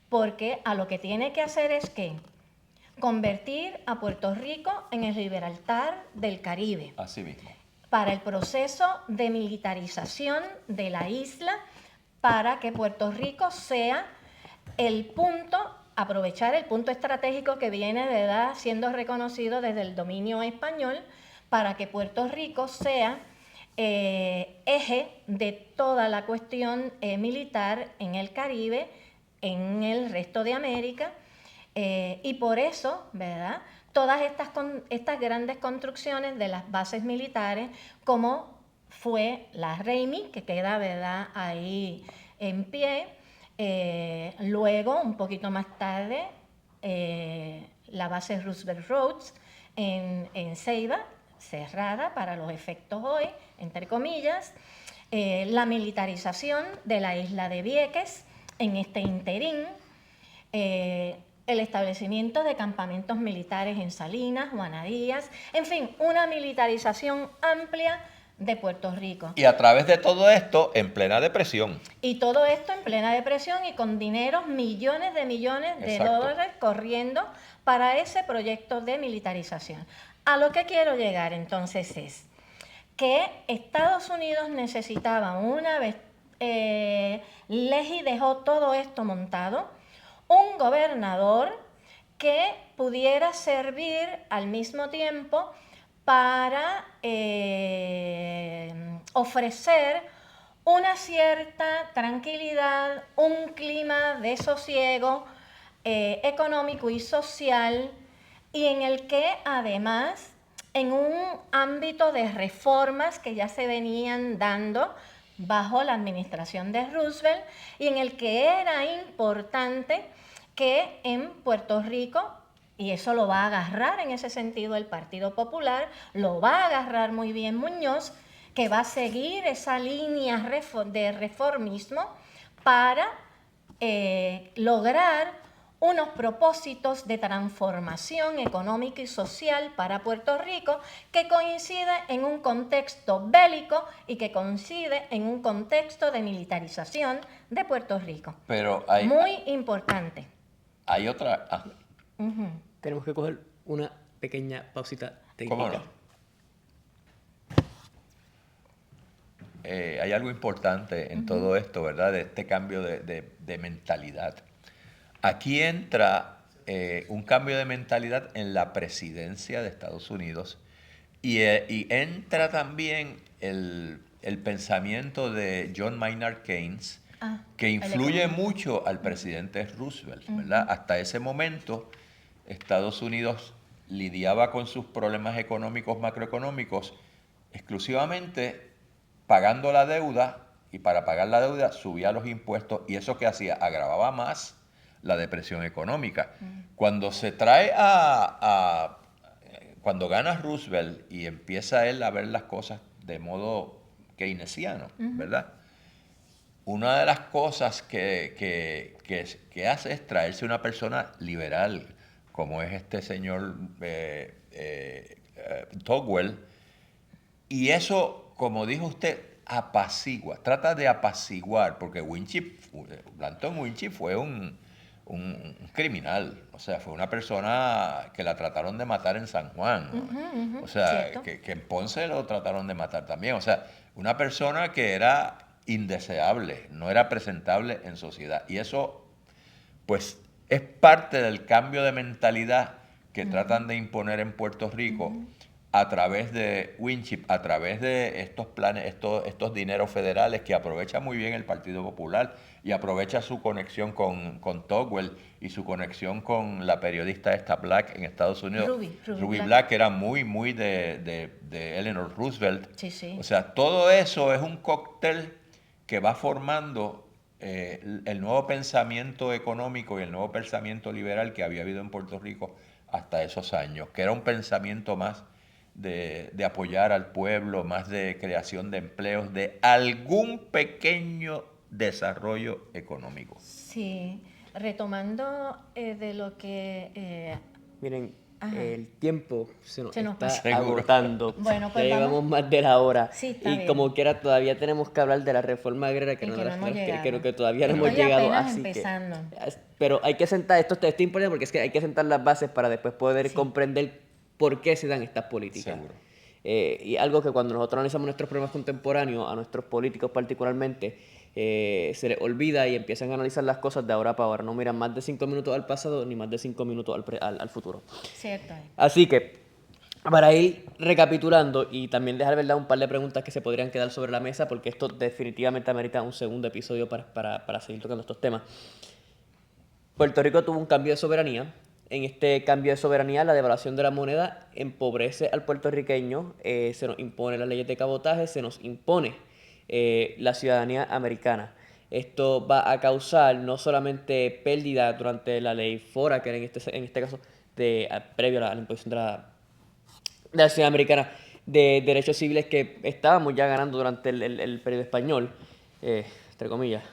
porque a lo que tiene que hacer es que convertir a Puerto Rico en el Gibraltar del Caribe. Así mismo. Para el proceso de militarización de la isla, para que Puerto Rico sea el punto, aprovechar el punto estratégico que viene de edad siendo reconocido desde el dominio español, para que Puerto Rico sea eje de toda la cuestión militar en el Caribe, en el resto de América, y por eso, ¿verdad?, todas estas grandes construcciones de las bases militares, como fue la Ramey, que queda, ¿verdad?, ahí en pie. Luego, un poquito más tarde, la base Roosevelt Roads en Ceiba, cerrada para los efectos hoy, entre comillas. La militarización de la isla de Vieques en este interín. El establecimiento de campamentos militares en Salinas, Juana Díaz, en fin, una militarización amplia de Puerto Rico. Y a través de todo esto, en plena depresión. Y todo esto en plena depresión y con dineros, millones de dólares corriendo para ese proyecto de militarización. A lo que quiero llegar entonces es que Estados Unidos necesitaba, una vez Leahy dejó todo esto montado, un gobernador que pudiera servir al mismo tiempo para ofrecer una cierta tranquilidad, un clima de sosiego económico y social, y en el que además, en un ámbito de reformas que ya se venían dando bajo la administración de Roosevelt, y en el que era importante que en Puerto Rico, y eso lo va a agarrar en ese sentido el Partido Popular, lo va a agarrar muy bien Muñoz, que va a seguir esa línea de reformismo para lograr unos propósitos de transformación económica y social para Puerto Rico, que coincide en un contexto bélico y que coincide en un contexto de militarización de Puerto Rico. Pero hay, muy importante. Hay otra... Tenemos que coger una pequeña pausita técnica. ¿Cómo no? Hay algo importante en todo esto, ¿verdad? De este cambio de mentalidad. Aquí entra un cambio de mentalidad en la presidencia de Estados Unidos y entra también el pensamiento de John Maynard Keynes, que influye mucho al presidente Roosevelt, ¿verdad? Hasta ese momento, Estados Unidos lidiaba con sus problemas económicos, macroeconómicos, exclusivamente pagando la deuda, y para pagar la deuda subía los impuestos, y eso que hacía, agravaba más la depresión económica. Cuando se trae cuando gana Roosevelt y empieza él a ver las cosas de modo keynesiano, ¿verdad? Una de las cosas que hace es traerse una persona liberal, como es este señor Tocqueville, Y eso, como dijo usted, apacigua, trata de apaciguar, porque Blanton Winship fue un criminal, o sea, fue una persona que la trataron de matar en San Juan, ¿no? O sea, cierto. que en Ponce lo trataron de matar también, o sea, una persona que era indeseable, no era presentable en sociedad. Y eso, pues, es parte del cambio de mentalidad que tratan de imponer en Puerto Rico a través de Winship, a través de estos planes, estos dineros federales que aprovecha muy bien el Partido Popular y aprovecha su conexión con Togwell y su conexión con la periodista esta Black en Estados Unidos. Ruby Black, que era muy de Eleanor Roosevelt. Sí, sí. O sea, todo eso es un cóctel que va formando el nuevo pensamiento económico y el nuevo pensamiento liberal que había habido en Puerto Rico hasta esos años, que era un pensamiento más de apoyar al pueblo, más de creación de empleos, de algún pequeño desarrollo económico. Sí, retomando de lo que... Miren, Ajá. el tiempo se nos nos está pasa. Seguro. agotando. Bueno, pues ya vamos. llevamos más de la hora. Sí, está y bien. como quiera, todavía tenemos que hablar de la reforma agraria que Y no, que no hemos llegado. que todavía no Estamos hemos ya llegado. apenas Así empezando. pero hay que sentar, esto es importante porque es que hay que sentar las bases para después poder Sí. comprender por qué se dan estas políticas. Seguro. Y algo que cuando nosotros analizamos nuestros problemas contemporáneos, a nuestros políticos particularmente, se les olvida y empiezan a analizar las cosas de ahora para ahora. No miran más de 5 minutos al pasado ni más de 5 minutos al futuro. Cierto. Así que, para ir recapitulando y también dejar, ¿verdad?, un par de preguntas que se podrían quedar sobre la mesa, porque esto definitivamente amerita un segundo episodio para seguir tocando estos temas. Puerto Rico tuvo un cambio de soberanía. En este cambio de soberanía, la devaluación de la moneda empobrece al puertorriqueño, se nos impone las leyes de cabotaje, se nos impone la ciudadanía americana. Esto va a causar no solamente pérdida durante la ley FORA, que era en este caso previo a la imposición de la ciudadanía americana, de derechos civiles que estábamos ya ganando durante el periodo español, entre comillas.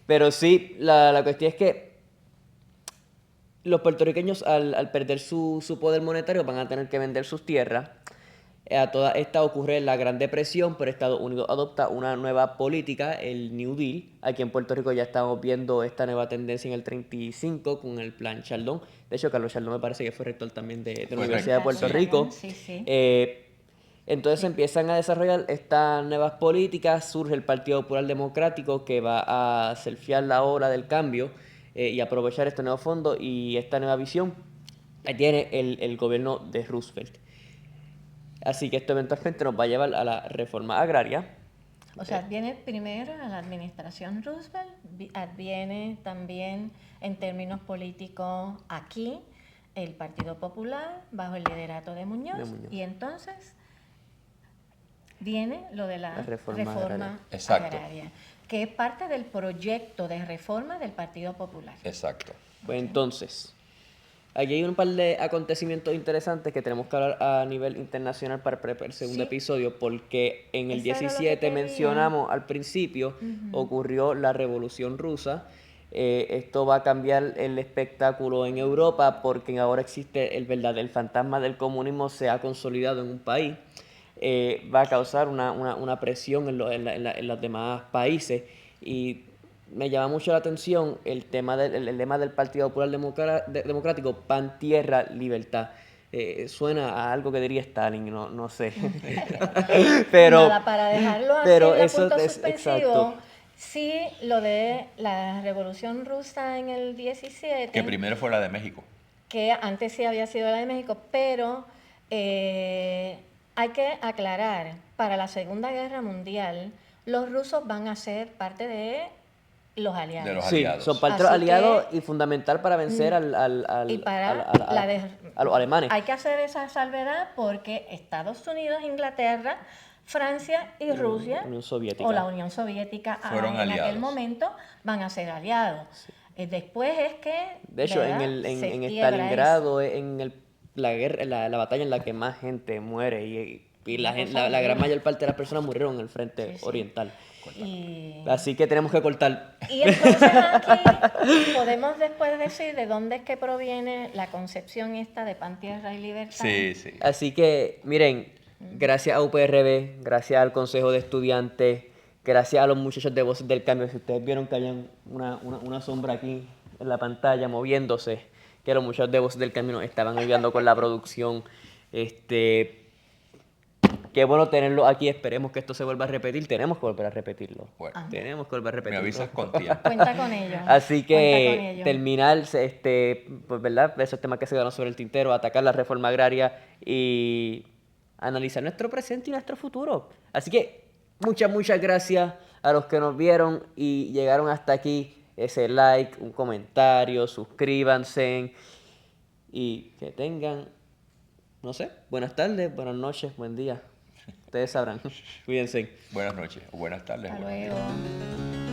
Pero sí, la cuestión es que los puertorriqueños al perder su poder monetario van a tener que vender sus tierras. A toda esta ocurre la Gran Depresión, pero Estados Unidos adopta una nueva política, el New Deal. Aquí en Puerto Rico ya estamos viendo esta nueva tendencia en el 35 con el Plan Chaldón. De hecho, Carlos Chaldón me parece que fue rector también de la Universidad de Puerto Rico. Sí, sí. Entonces empiezan a desarrollar estas nuevas políticas, surge el Partido Popular Democrático que va a surfear la ola del cambio y aprovechar este nuevo fondo y esta nueva visión que tiene el gobierno de Roosevelt. Así que esto eventualmente nos va a llevar a la reforma agraria. O sea, viene primero a la administración Roosevelt, viene también en términos políticos aquí el Partido Popular bajo el liderato de Muñoz. Y entonces viene lo de la reforma agraria, que es parte del proyecto de reforma del Partido Popular. Exacto. Pues entonces, aquí hay un par de acontecimientos interesantes que tenemos que hablar a nivel internacional para el segundo episodio, porque en el 17 mencionamos al principio, ocurrió la Revolución Rusa. Esto va a cambiar el espectáculo en Europa porque ahora existe el fantasma del comunismo se ha consolidado en un país. Va a causar una presión en los demás países y me llama mucho la atención el lema del Partido Popular Democrático, pan, tierra, libertad. Suena a algo que diría Stalin, no sé. pero nada, para dejarlo así pero en la eso punto es suspensivo, exacto. sí, lo de la Revolución Rusa en el 17. Que primero fue la de México. Que antes sí había sido la de México, pero hay que aclarar, para la Segunda Guerra Mundial, los rusos van a ser parte de los aliados. De los Sí, aliados. son parte de los Así aliados que- y fundamental para vencer y para a los alemanes. Hay que hacer esa salvedad porque Estados Unidos, Inglaterra, Francia y Rusia, Unión Soviética. o la Unión Soviética Fueron en aquel aliados. momento, van a ser aliados. Después es que, De hecho, ¿verdad?, en se quiebra Stalingrado, la guerra en la que más gente muere y la gran mayor parte de las personas murieron en el frente oriental. Y Así que tenemos que cortar. Y entonces aquí podemos después decir de dónde es que proviene la concepción esta de pan, tierra y libertad. Sí, sí. Así que, miren, Gracias a UPRB, gracias al Consejo de Estudiantes, gracias a los muchachos de Voces del Cambio. Si ustedes vieron que había una sombra aquí en la pantalla moviéndose, que los muchachos de Voces del Cambio nos estaban ayudando con la producción. Qué bueno tenerlo aquí. Esperemos que esto se vuelva a repetir. Tenemos que volver a repetirlo. Bueno. Tenemos que volver a Me repetirlo. avisas con tiempo. Cuenta con ello. Así Cuenta con que ello. terminar, pues, ¿verdad? Esos temas que se quedaron sobre el tintero, atacar la reforma agraria y analizar nuestro presente y nuestro futuro. Así que muchas gracias a los que nos vieron y llegaron hasta aquí. Ese like, un comentario, suscríbanse y que tengan, no sé, buenas tardes, buenas noches, buen día. Ustedes sabrán. Cuídense. Buenas noches o buenas tardes. Hasta o buenos días. luego.